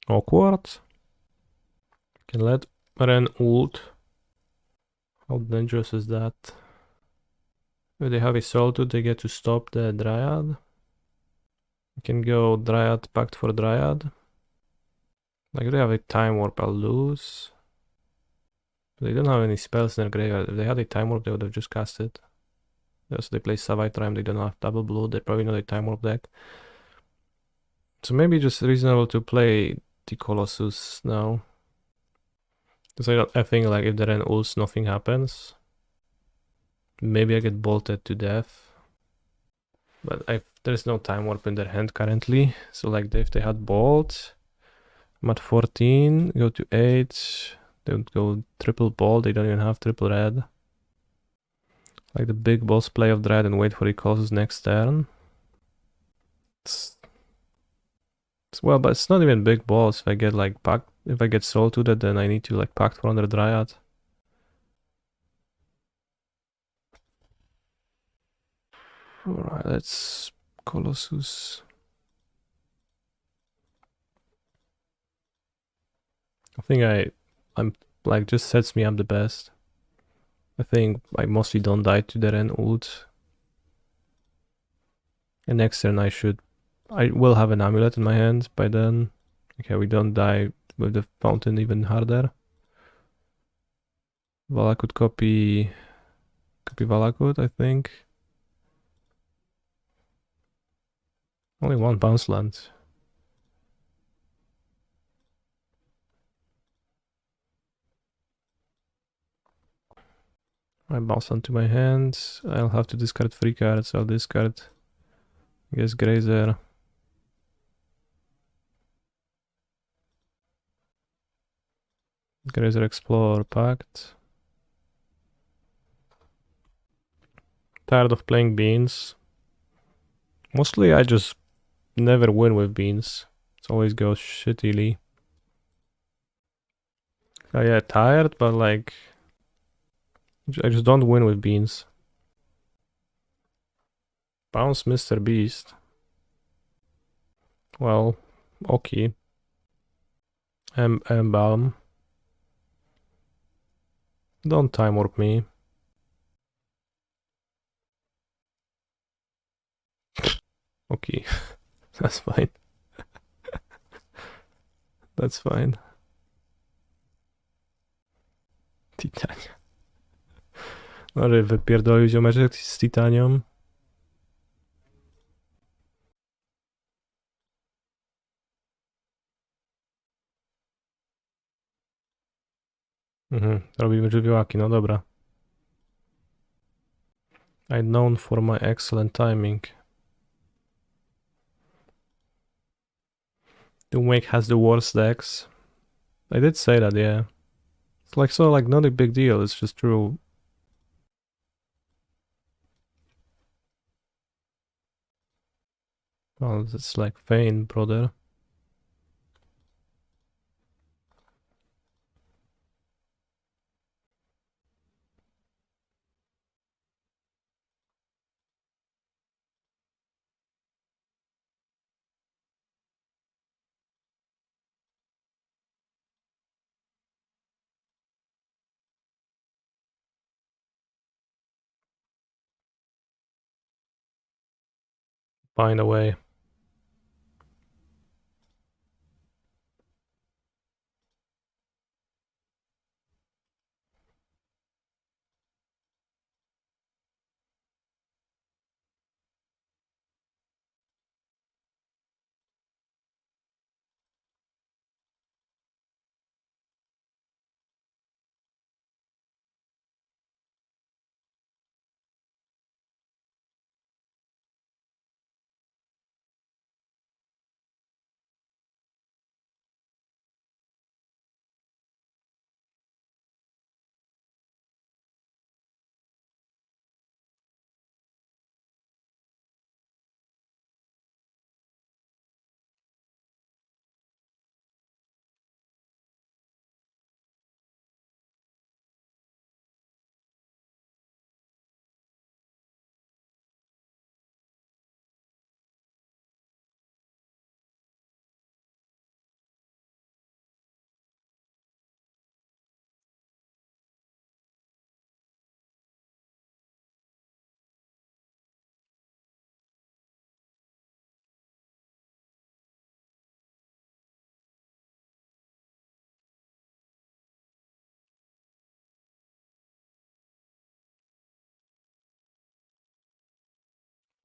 Awkward. Can let Ren ult. How dangerous is that? If they have a Solitude, they get to stop the Dryad. You can go Dryad, Pact for Dryad. Like, if they have a Time Warp, I'll lose. They don't have any spells in their graveyard. If they had a Time Warp, they would have just cast it. So they play Savite-Rime, they don't have Double Blood, they're probably not a Time Warp deck. So maybe just reasonable to play the Colossus now. Because I think like if the Ren ults, nothing happens. Maybe I get bolted to death. But there's no Time Warp in their hand currently. So like if they had Bolt, I'm at 14, go to 8. They would go triple Bolt, they don't even have triple red. Like the big boss play of Dryad and wait for the Colossus next turn. Well, but it's not even big balls. If I get like Pact, if I get Soul to that, then I need to like Pact for under Dryad. Alright, let's Colossus. I think I'm like just sets me up the best. I think I mostly don't die to the Ren ult. And next turn I will have an amulet in my hand by then. Okay, we don't die with the fountain even harder. Valakut copy Valakut, I think. Only one bounce land. I bounce onto my hand. I'll have to discard 3 cards. I'll discard, I guess, Grazer. Grazer, Explore, Pact. Tired of playing beans. Mostly I just never win with beans. It always goes shittily. Oh yeah, tired, but like I just don't win with beans. Bounce Mr. Beast. Well, okay. Balm. Don't Time Warp me. Okay, that's fine. That's fine. Titania. No, wypierdolił ziomeczek z Titanią. Robimy żywiołaki, no dobra. I'm known for my excellent timing. Doomwake has the worst decks. I did say that, yeah. It's like so like not a big deal, it's just true. Well, it's like Fane, brother. find a way.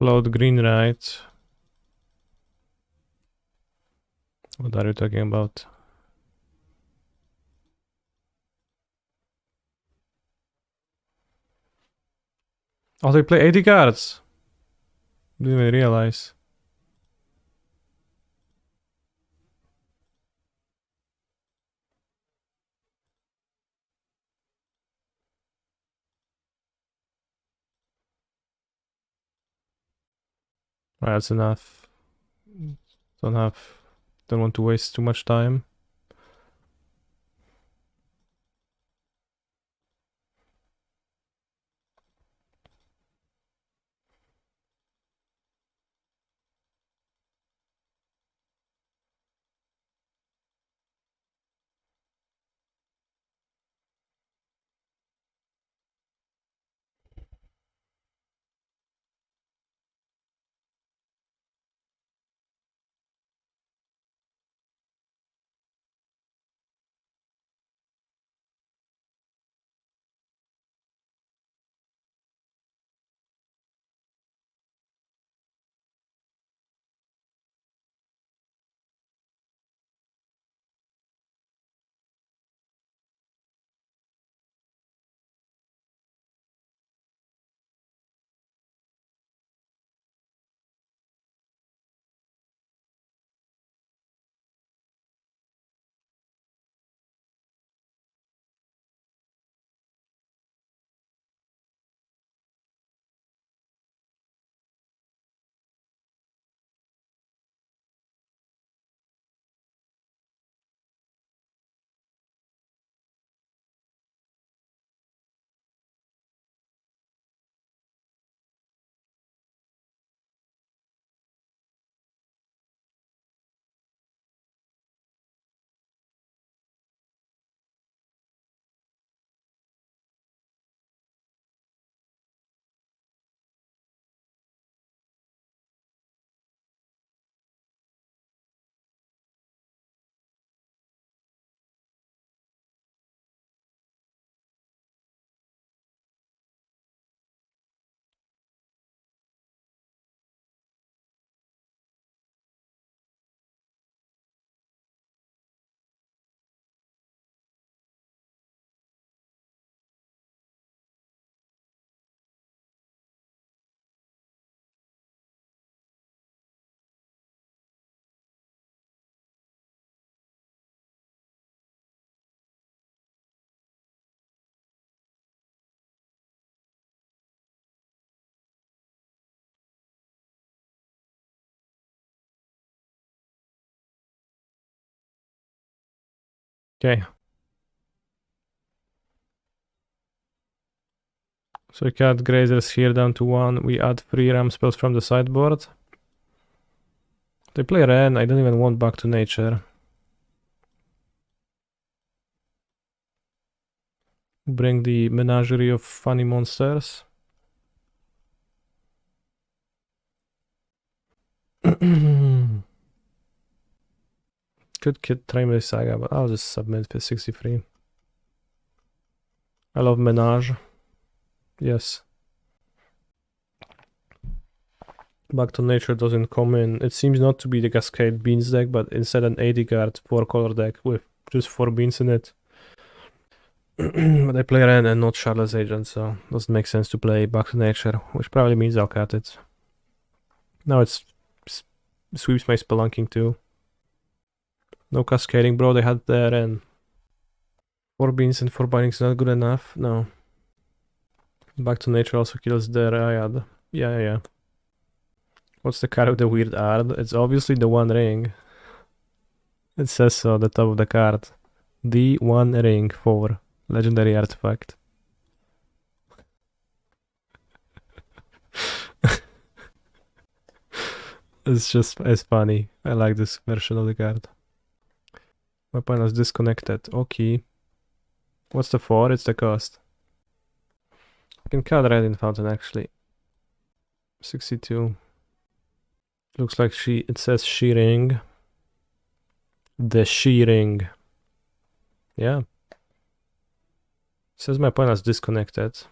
Load green, right? What are you talking about? Oh, they play 80 cards. Didn't even realize. Right, that's enough. Don't want to waste too much time. Okay. So we cut Grazers here down to 1. We add 3 ram spells from the sideboard. They play Ren, I don't even want Back to Nature. Bring the menagerie of funny monsters. Could try my Saga, but I'll just submit for 63. I love Menage. Yes. Back to Nature doesn't come in. It seems not to be the Cascade Beans deck, but instead an 80 card 4-color deck with just 4 beans in it. But I play Ren and not Charlotte's Agent, so it doesn't make sense to play Back to Nature, which probably means I'll cut it. Now it's sweeps my Spelunking too. No Cascading, bro, they had the Ren. 4 beans and 4 bindings not good enough? No. Back to Nature also kills the Dryad. Yeah. What's the card with the weird art? It's obviously the One Ring. It says so at the top of the card. The One Ring for legendary artifact. It's funny. I like this version of the card. My opponent is disconnected. Okay. What's the 4? It's the cost. I can cut red in Fountain actually. 62. Looks like it says Shearing. The Shearing. Yeah. It says my opponent is disconnected.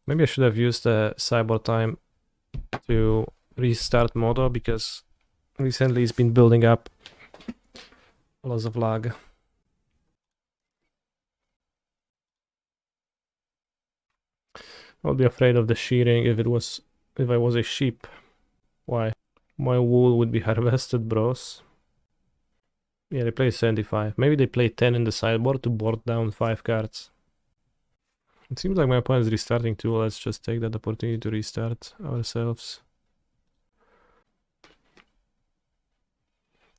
Maybe I should have used the Cyber Time to restart Modo, because recently it's been building up lots of lag. I'll be afraid of the Shearing if I was a sheep. Why? My wool would be harvested, bros. Yeah, they play 75. Maybe they play 10 in the sideboard to board down 5 cards. It seems like my opponent is restarting too. Let's just take that opportunity to restart ourselves.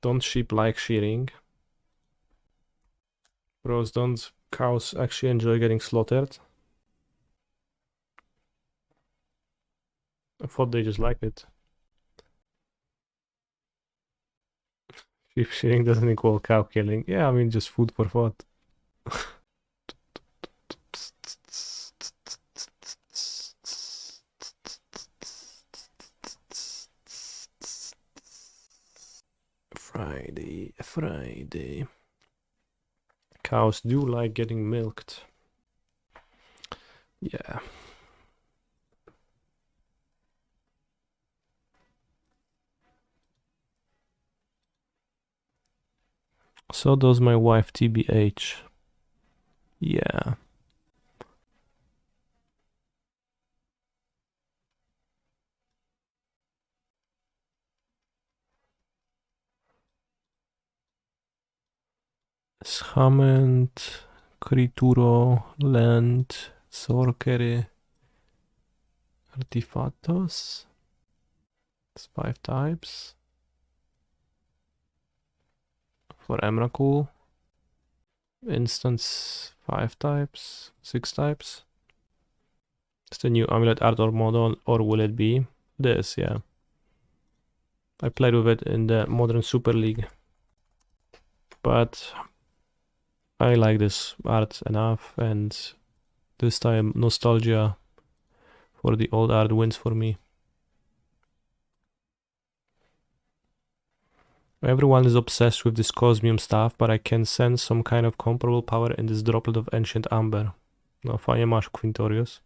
Don't sheep like shearing. Bros, don't cows actually enjoy getting slaughtered? I thought they just liked it. Sheep shearing doesn't equal cow killing. Yeah, I mean, just food for thought. Friday. Cows do like getting milked. Yeah. So does my wife, TBH. Yeah. Schament, Krituro, Land, Sorcery, Artifactos. It's 5 types. For Emrakul. Instance 5 types, 6 types. It's the new Amulet Ardor model, or will it be this? Yeah. I played with it in the Modern Super League. But I like this art enough, and this time nostalgia for the old art wins for me. Everyone is obsessed with this Cosmium stuff, but I can sense some kind of comparable power in this droplet of Ancient Amber. No, fajnie masz, Quintorius.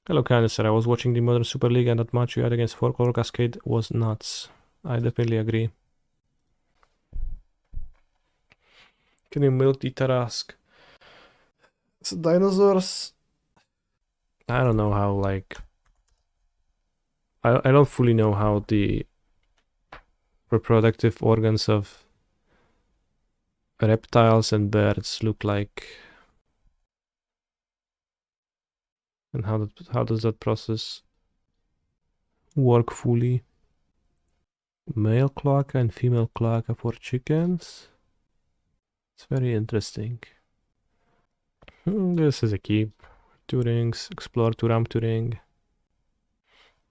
Hello, Candicer. I was watching the Modern Super League, and that match you had against 4-color Cascade was nuts. I definitely agree. Can you milk the Tarask? So dinosaurs... I don't know how, like... I don't fully know how the reproductive organs of reptiles and birds look like. And how does that process work fully? Male cloaca and female cloaca for chickens? It's very interesting. This is a keep. 2 rings, explore to ramp to ring.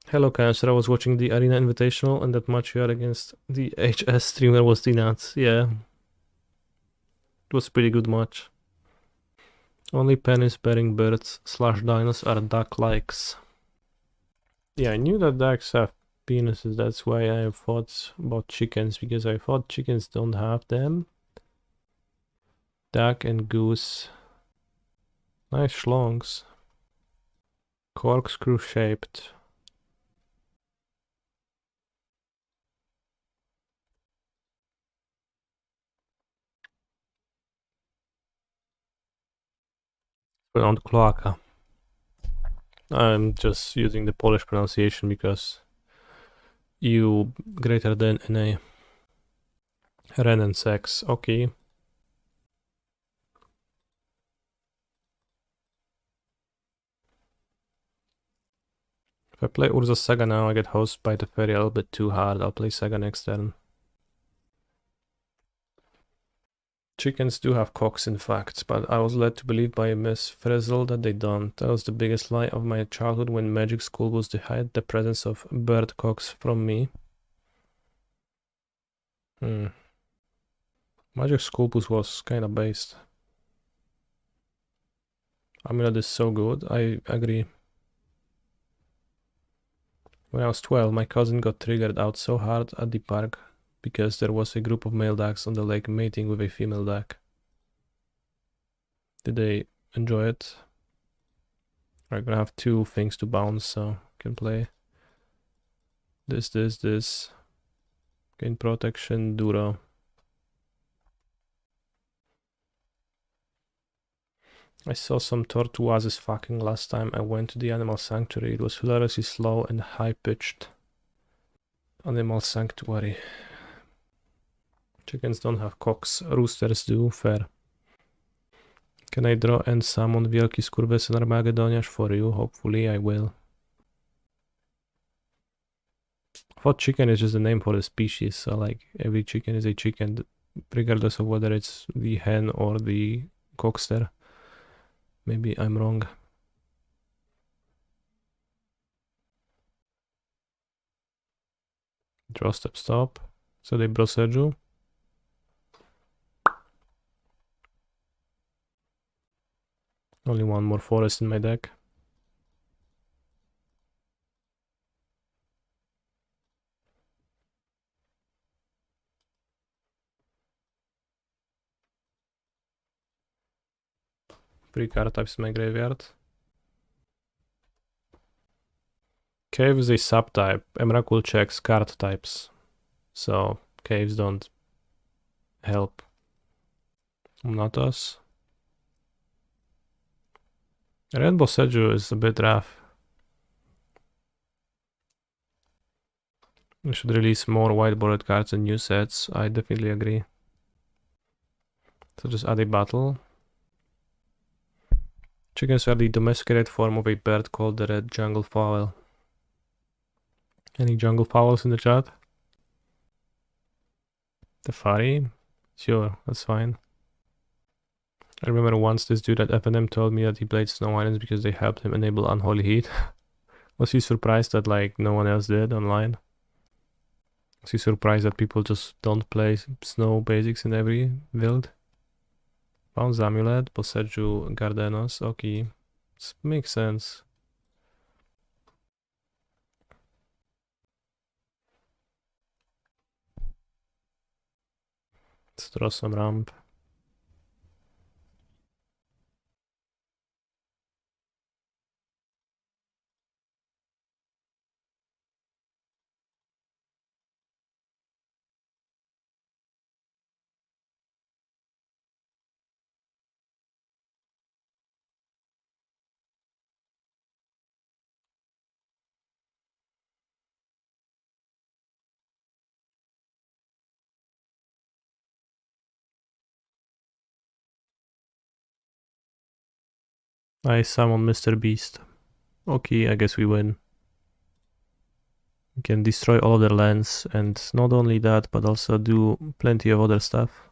Hello, Cancer. I was watching the Arena Invitational, and that match you had against the HS streamer was the nuts. Yeah. It was a pretty good match. Only penis-bearing birds / dinos are duck-likes. Yeah, I knew that ducks have penises, that's why I thought about chickens, because I thought chickens don't have them. Duck and goose. Nice schlongs. Corkscrew shaped. Pronounced cloaca. I'm just using the Polish pronunciation because EU greater than NA. Ren and sex, okay. If I play Urza Saga now, I get hosted by the fairy a little bit too hard. I'll play Saga next turn. Chickens do have cocks, in fact, but I was led to believe by Miss Frizzle that they don't. That was the biggest lie of my childhood when Magic School was to hide the presence of bird cocks from me. Magic School was kinda based. Amulet is so good, I agree. When I was 12, my cousin got triggered out so hard at the park because there was a group of male ducks on the lake mating with a female duck. Did they enjoy it? I'm gonna have two things to bounce, so I can play this. Gain protection, Duro. I saw some tortoises fucking last time I went to the Animal Sanctuary. It was hilariously slow and high-pitched. Animal Sanctuary. Chickens don't have cocks, roosters do, fair. Can I draw and summon Wielki Skurwysyn Armagedoniarz for you? Hopefully I will. I thought chicken is just a name for the species, so like every chicken is a chicken, regardless of whether it's the hen or the cockster. Maybe I'm wrong. Draw step stop. So they Boseiju. Only one more forest in my deck. Three card types in my graveyard. Cave is a subtype. Emrakul checks card types. So caves don't help. Not us. Red Boseiju is a bit rough. We should release more white-boarded cards and new sets. I definitely agree. So just add a battle. Chickens are the domesticated form of a bird called the red jungle fowl. Any jungle fowls in the chat? The furry? Sure, that's fine. I remember once this dude at FNM told me that he played Snow Islands because they helped him enable Unholy Heat. Was he surprised that like no one else did online? Was he surprised that people just don't play Snow basics in every build? Bounce Amulet, Boseiju Gardenos, okay. This makes sense. Let's draw some ramp. I summon Mr. Beast. Okay, I guess we win. We can destroy all of their lands, and not only that, but also do plenty of other stuff.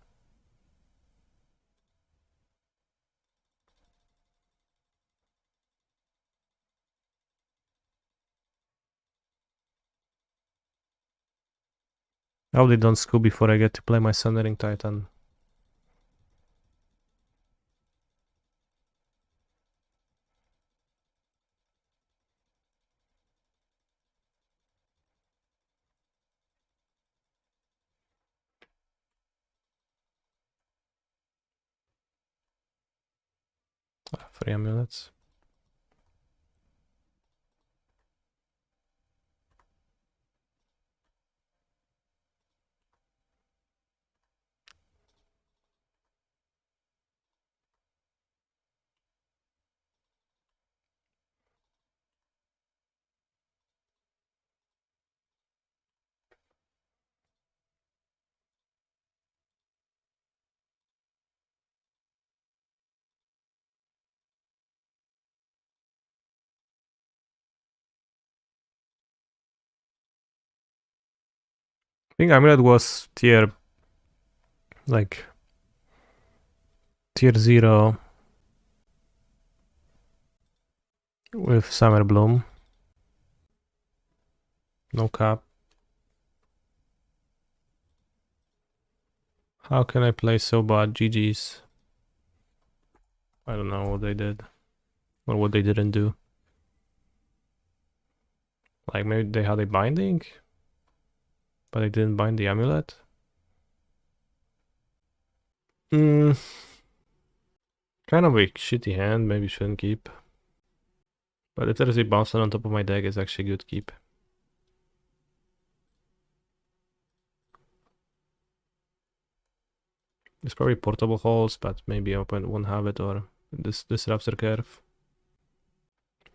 I hope they don't scoop before I get to play my Sundering Titan. 3 amulets. I think Amulet was tier 0 with Summer Bloom. No cap. How can I play so bad? GG's. I don't know what they did. Or what they didn't do. Like maybe they had a binding? But they didn't bind the amulet? Kind of a shitty hand, maybe shouldn't keep. But if there's a bouncer on top of my deck, it's actually a good keep. It's probably portable holes, but maybe opponent won't have it, or this disrupts their curve.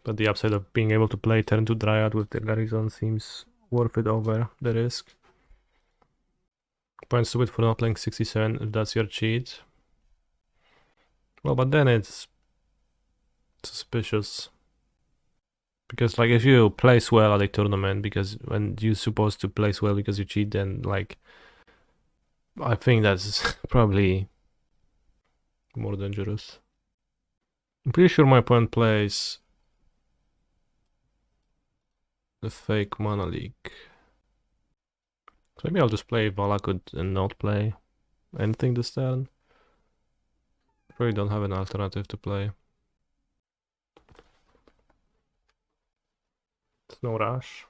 But the upside of being able to play turn 2 Dryad with their Garrison seems worth it over the risk. Point stupid for not playing 67 if that's your cheat. Well, but then it's suspicious. Because like if you place well at a tournament, because when you're supposed to place well because you cheat, then like I think that's probably more dangerous. I'm pretty sure my opponent plays the fake Mana Leak. So maybe I'll just play Valakut and not play anything this turn. Probably don't have an alternative to play. It's no rush.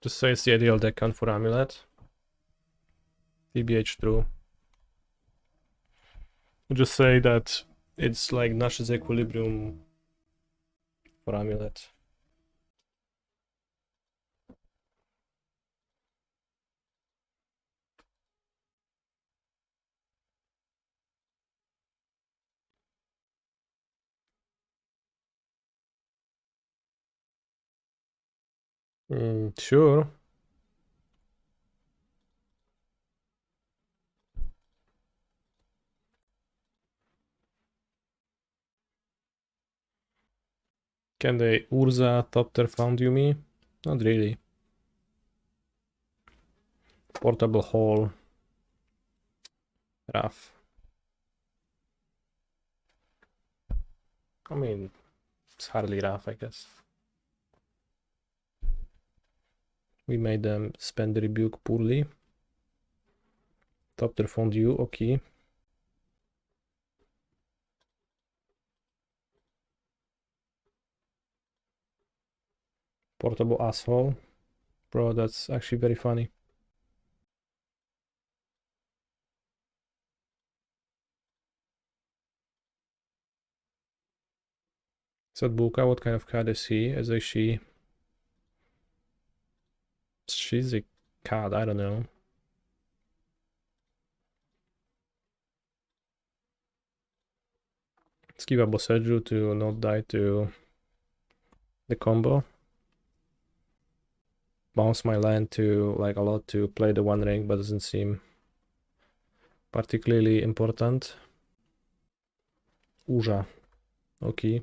Just say it's the ideal deck count for Amulet. TBH true. Just say that it's like Nash's Equilibrium for Amulet. Sure. Can they Urza top their found you me? Not really. Portable hole. Rough. I mean, it's hardly rough, I guess. We made them spend the rebuke poorly. Top their fondue, okay. Portable asshole. Bro, that's actually very funny. Sadbuka, what kind of cat is he? Is a she? She's a cat, I don't know. Let's give a Boseiju to not die to the combo. Bounce my land to like a lot to play the One Ring, but doesn't seem particularly important. Urza. Okay.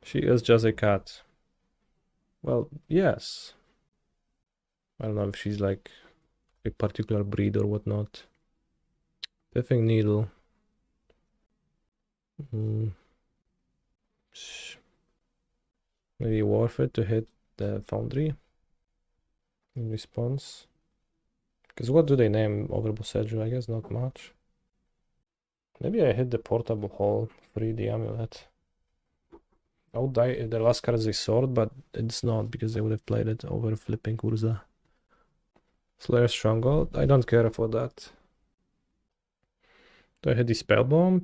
She is just a cat. Well, yes. I don't know if she's like a particular breed or whatnot. Piffing Needle. Maybe worth it to hit the Foundry in response. Because what do they name over Boseiju? I guess not much. Maybe I hit the portable hole, free the amulet. I would die if the last card is a sword, but it's not because they would have played it over flipping Urza. Slayers Stronghold, I don't care for that. Do I hit the Spell Bomb?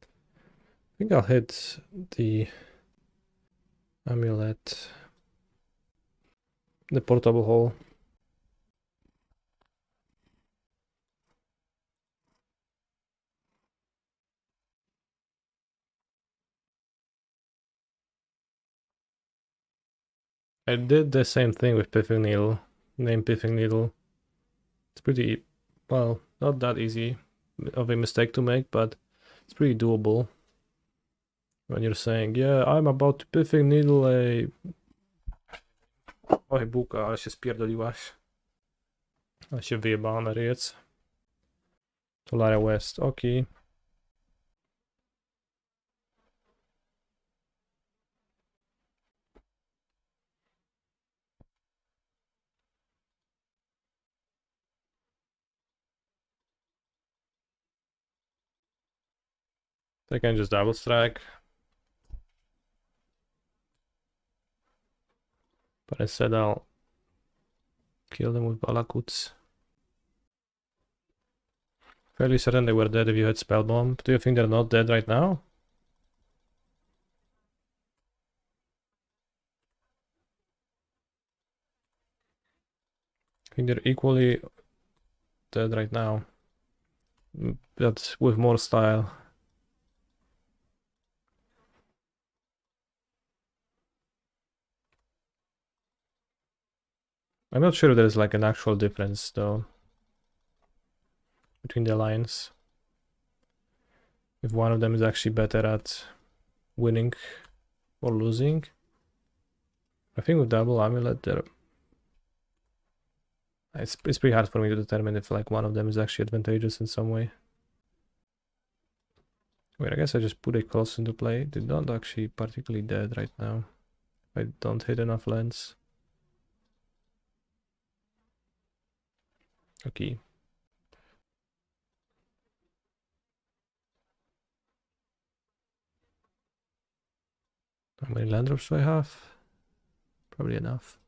I think I'll hit the Amulet. The Portable Hole. I did the same thing with Piffing Needle. Name Piffing Needle. It's pretty, well, not that easy of a mistake to make, but it's pretty doable. When you're saying, yeah, I'm about to Piffing Needle a... Oj, buka, ale się spierdoliłaś. Ale się wyjebała na ryjec. Tolaria West, okej. I can just double strike. But instead I'll kill them with Valakuts. Fairly certain they were dead if you had Spell Bomb. Do you think they're not dead right now? I think they're equally dead right now. But with more style. I'm not sure there's like an actual difference though between the lines. If one of them is actually better at winning or losing. I think with double amulet there it's pretty hard for me to determine if like one of them is actually advantageous in some way. Wait, I guess I just put a Colossus into play. They're not actually particularly dead right now. I don't hit enough lands. Okay. How many land drops do I have? Probably enough.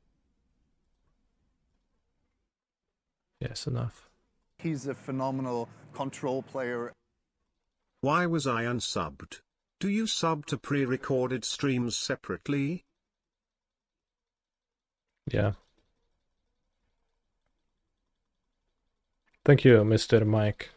Yes, enough. He's a phenomenal control player. Why was I unsubbed? Do you sub to pre-recorded streams separately? Yeah. Thank you, Mr. Mike.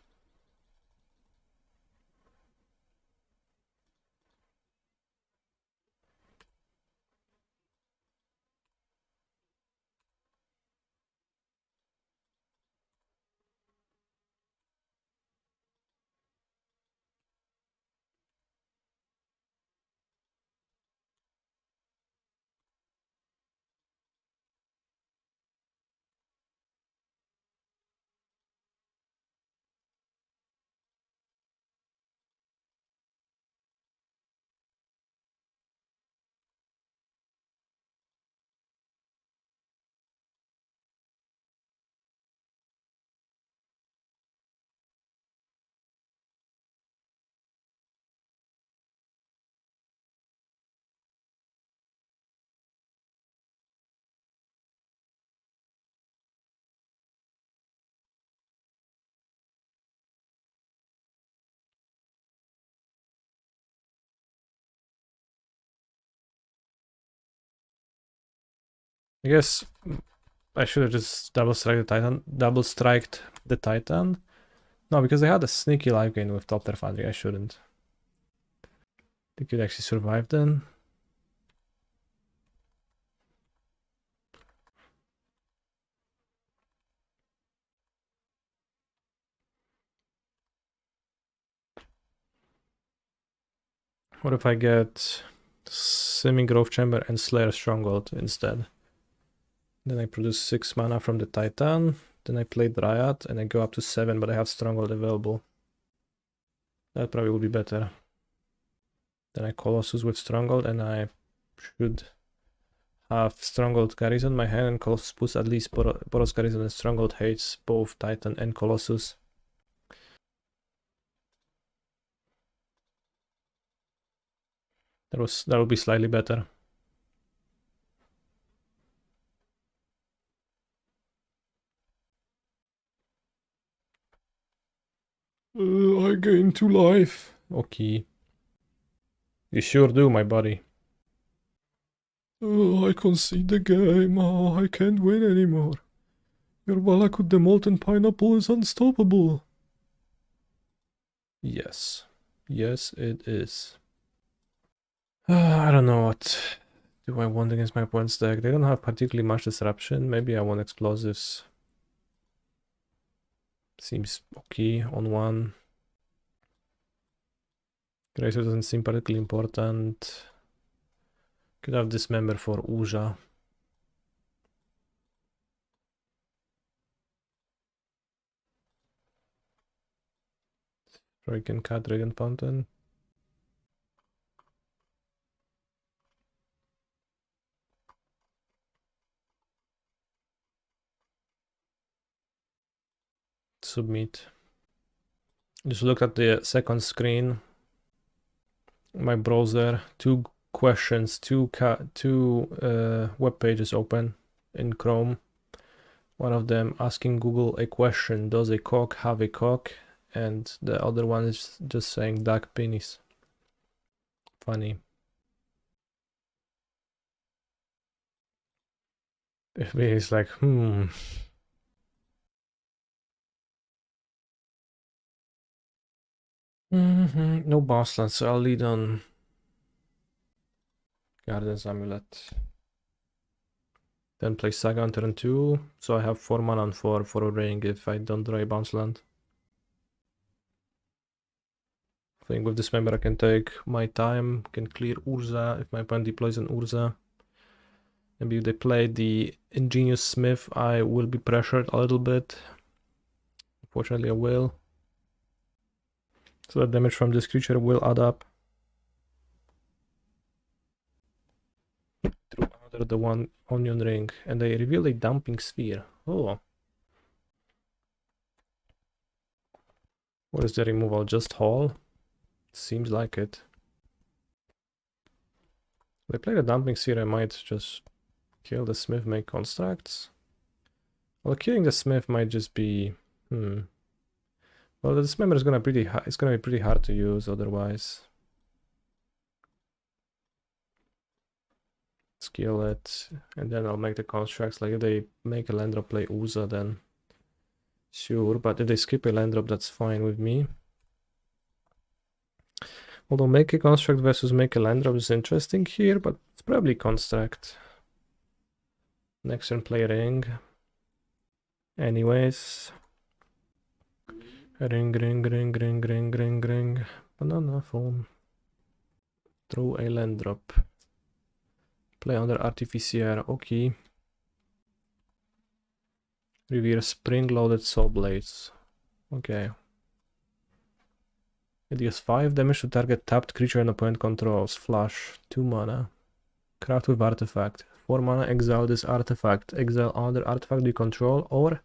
I guess I should have just double striked the Titan. No, because they had a sneaky life gain with Top Tier Foundry. I shouldn't. They could actually survive then. What if I get Simic Growth Chamber and Slayers Stronghold instead? Then I produce 6 mana from the Titan. Then I play Dryad and I go up to 7, but I have Stronghold available. That probably would be better. Then I Colossus with Stronghold and I should have Stronghold Garrison in my hand, and Colossus puts at least Boros Garrison, and Stronghold hates both Titan and Colossus. That would be slightly better. I gain 2 life. Okay. You sure do, my buddy. I concede the game. I can't win anymore. Your Valakut the Molten Pineapple is unstoppable. Yes. Yes, it is. I don't know what do I want against my opponent's deck. They don't have particularly much disruption. Maybe I want explosives. Seems okay on one. Grazer doesn't seem particularly important. Could have Dismember for Urza. Dragon Cat, Dragon Fountain. Submit. Just look at the second screen. My browser, two questions, two web pages open in Chrome. One of them asking Google a question: does a cock have a cock? And the other one is just saying duck penis. Funny. If it's like, no bossland, so I'll lead on Gardens Amulet. Then play Saga on turn 2, so I have 4 mana and 4 for a ring if I don't draw a bounce land. I think with Dismember I can take my time, can clear Urza if my opponent deploys an Urza. Maybe if they play the Ingenious Smith, I will be pressured a little bit. Unfortunately I will. So the damage from this creature will add up. Drew another the one Onion Ring, and they reveal a Dumping Sphere. Oh. What is the removal? Just Haul? Seems like it. If they play the Dumping Sphere, I might just kill the Smith, make constructs. Well, killing the Smith might just be... Well, the Dismember is gonna it's gonna be pretty hard to use otherwise. Skill it, and then I'll make the constructs. Like if they make a land drop, play Urza, then sure. But if they skip a land drop, that's fine with me. Although make a construct versus make a land drop is interesting here, but it's probably construct. Next turn play ring. Anyways. Ring, ring, ring, ring, ring, ring, ring. Banana phone. Throw a land drop. Play under Artificier, okay. Reveal spring-loaded Soul Blades. Okay. It deals 5 damage to target tapped creature an opponent controls. Flush. 2 mana. Craft with artifact. 4 mana, exile this artifact. Exile other artifact you control or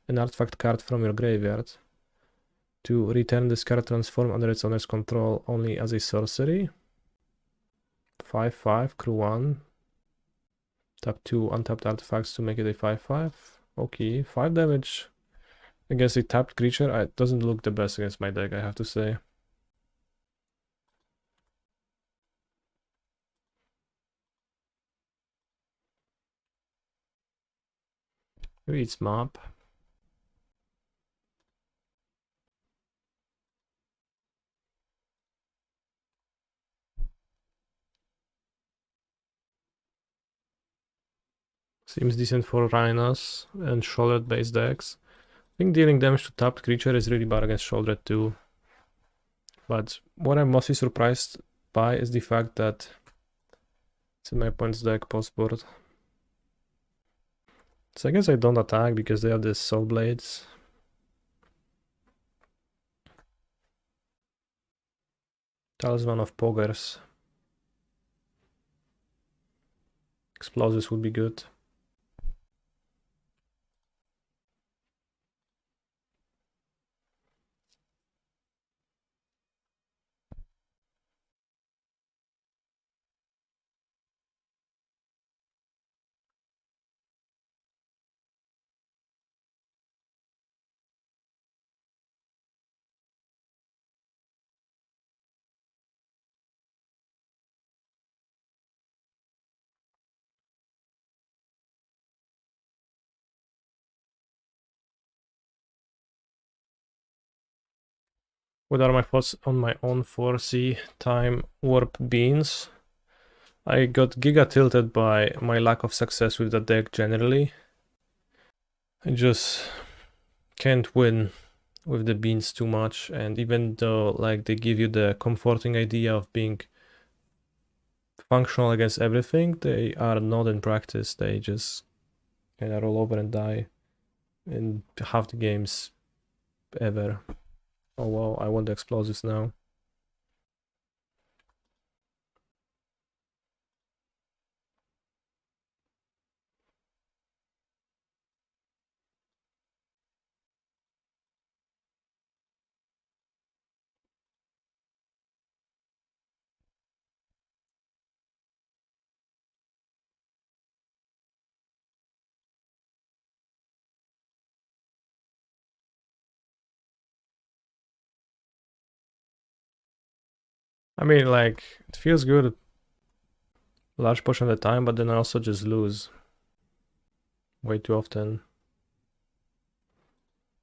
an artifact card from your graveyard. To return this card, transform under its owner's control only as a sorcery. 5/5, crew 1. Tap 2 untapped artifacts to make it a 5/5. Okay, 5 damage against a tapped creature. It doesn't look the best against my deck, I have to say. Maybe it's map. Seems decent for Rhinos and shouldered based decks. I think dealing damage to tapped creature is really bad against shouldered too. But what I'm mostly surprised by is the fact that it's in my opponent's deck post-board. So I guess I don't attack because they have these Soul Blades. Talisman of Poggers. Explosives would be good. What are my thoughts on my own 4C time warp beans? I got giga tilted by my lack of success with the deck generally. I just can't win with the beans too much, and even though like they give you the comforting idea of being functional against everything, they are not in practice. They just kind of roll over and die in half the games ever. Oh wow, I want the explosives now. I mean, like, it feels good a large portion of the time, but then I also just lose way too often.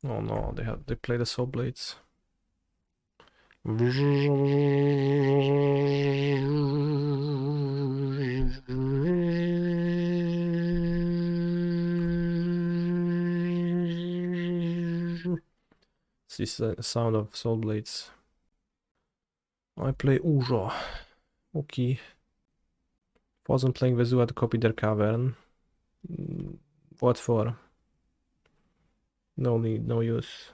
Oh no, they play the Soul Blades. This is the sound of Soul Blades. I play Urza. Okay. Wasn't playing Vesuva to copy their Cavern. What for? No need, no use.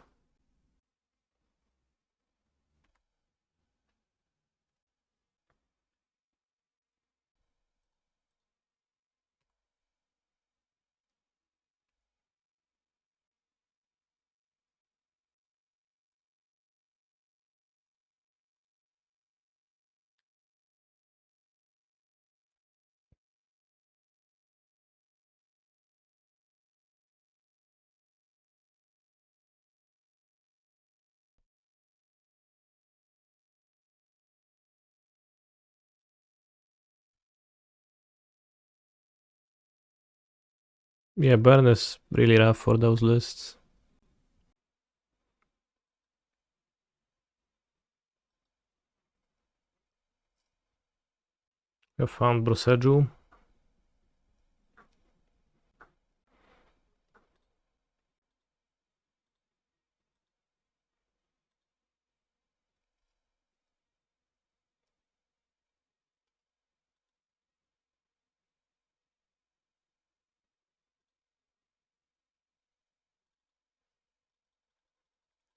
Yeah, burn is really rough for those lists. I found Boseiju.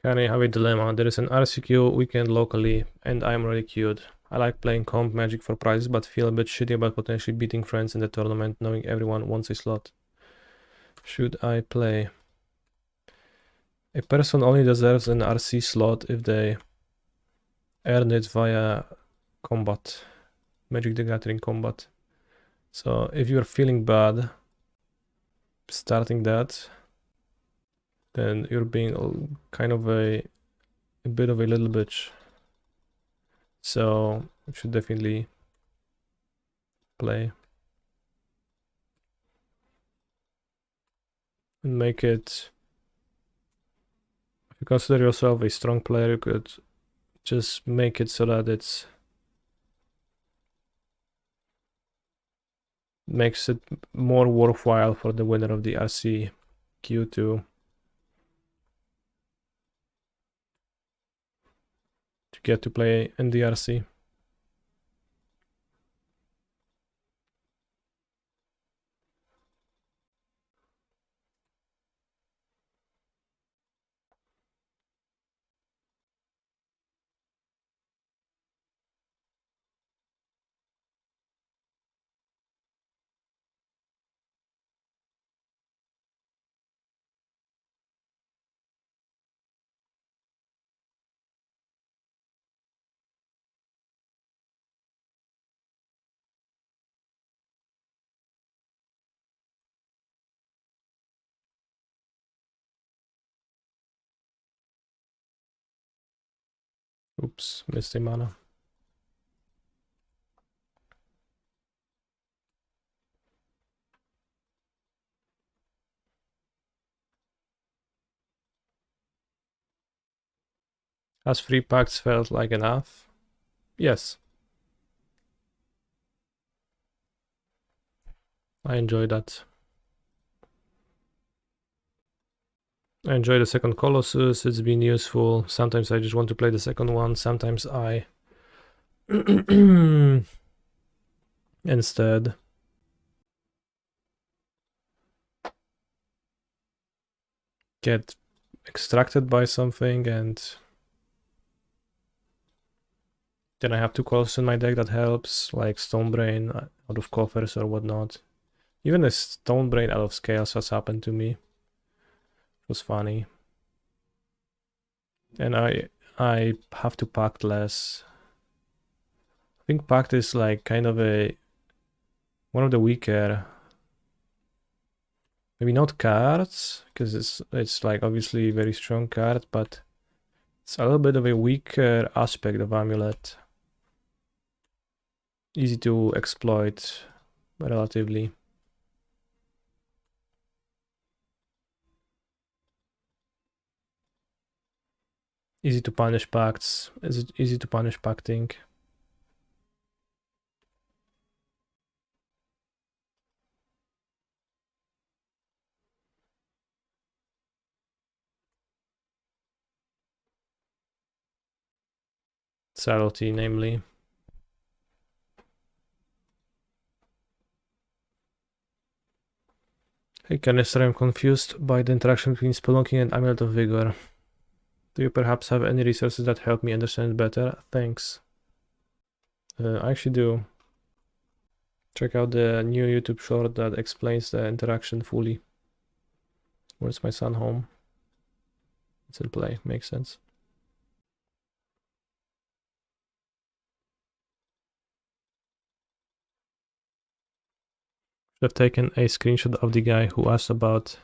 Kinda have a dilemma. There is an RCQ weekend locally, and I'm already queued. I like playing comp magic for prizes, but feel a bit shitty about potentially beating friends in the tournament, knowing everyone wants a slot. Should I play? A person only deserves an RC slot if they earn it via combat. Magic the Gathering combat. So if you're feeling bad starting that, then you're being kind of a bit of a little bitch. So you should definitely play and make it. If you consider yourself a strong player, you could just make it so that it's makes it more worthwhile for the winner of the RCQ to get to play in the RC. Oops, missed a mana. Has 3 pacts felt like enough? Yes. I enjoy that. I enjoy the second Colossus, it's been useful. Sometimes I just want to play the second one, sometimes I instead get extracted by something and then I have 2 Colossus in my deck that helps, like Stonebrain out of coffers or whatnot. Even a Stonebrain out of scales has happened to me. It was funny. And I have to Pact less. I think Pact is like kind of one of the weaker, maybe not cards, because it's like obviously a very strong card, but it's a little bit of a weaker aspect of Amulet. Easy to exploit, relatively. Easy to punish pacts. Is it easy to punish pacting? Subtlety, namely. Hey Canister, I'm confused by the interaction between Spelunking and Amulet of Vigor. Do you perhaps have any resources that help me understand better? Thanks. I actually do. Check out the new YouTube short that explains the interaction fully. Where's my Sunhome? It's in play, makes sense. Should have taken a screenshot of the guy who asked about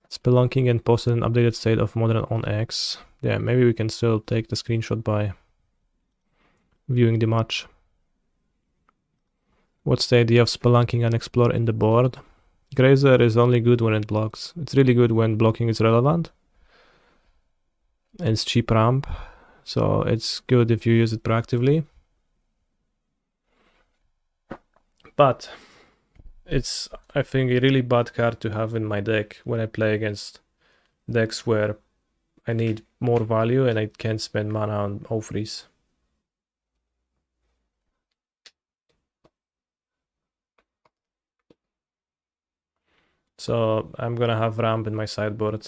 Spelunking and posted an updated state of Modern on X. Yeah, maybe we can still take the screenshot by viewing the match. What's the idea of Spelunking and Explore in the board? Grazer is only good when it blocks. It's really good when blocking is relevant. And it's cheap ramp, so it's good if you use it proactively. But it's, I think, a really bad card to have in my deck when I play against decks where I need more value and I can't spend mana on O-freeze. So I'm gonna have ramp in my sideboard.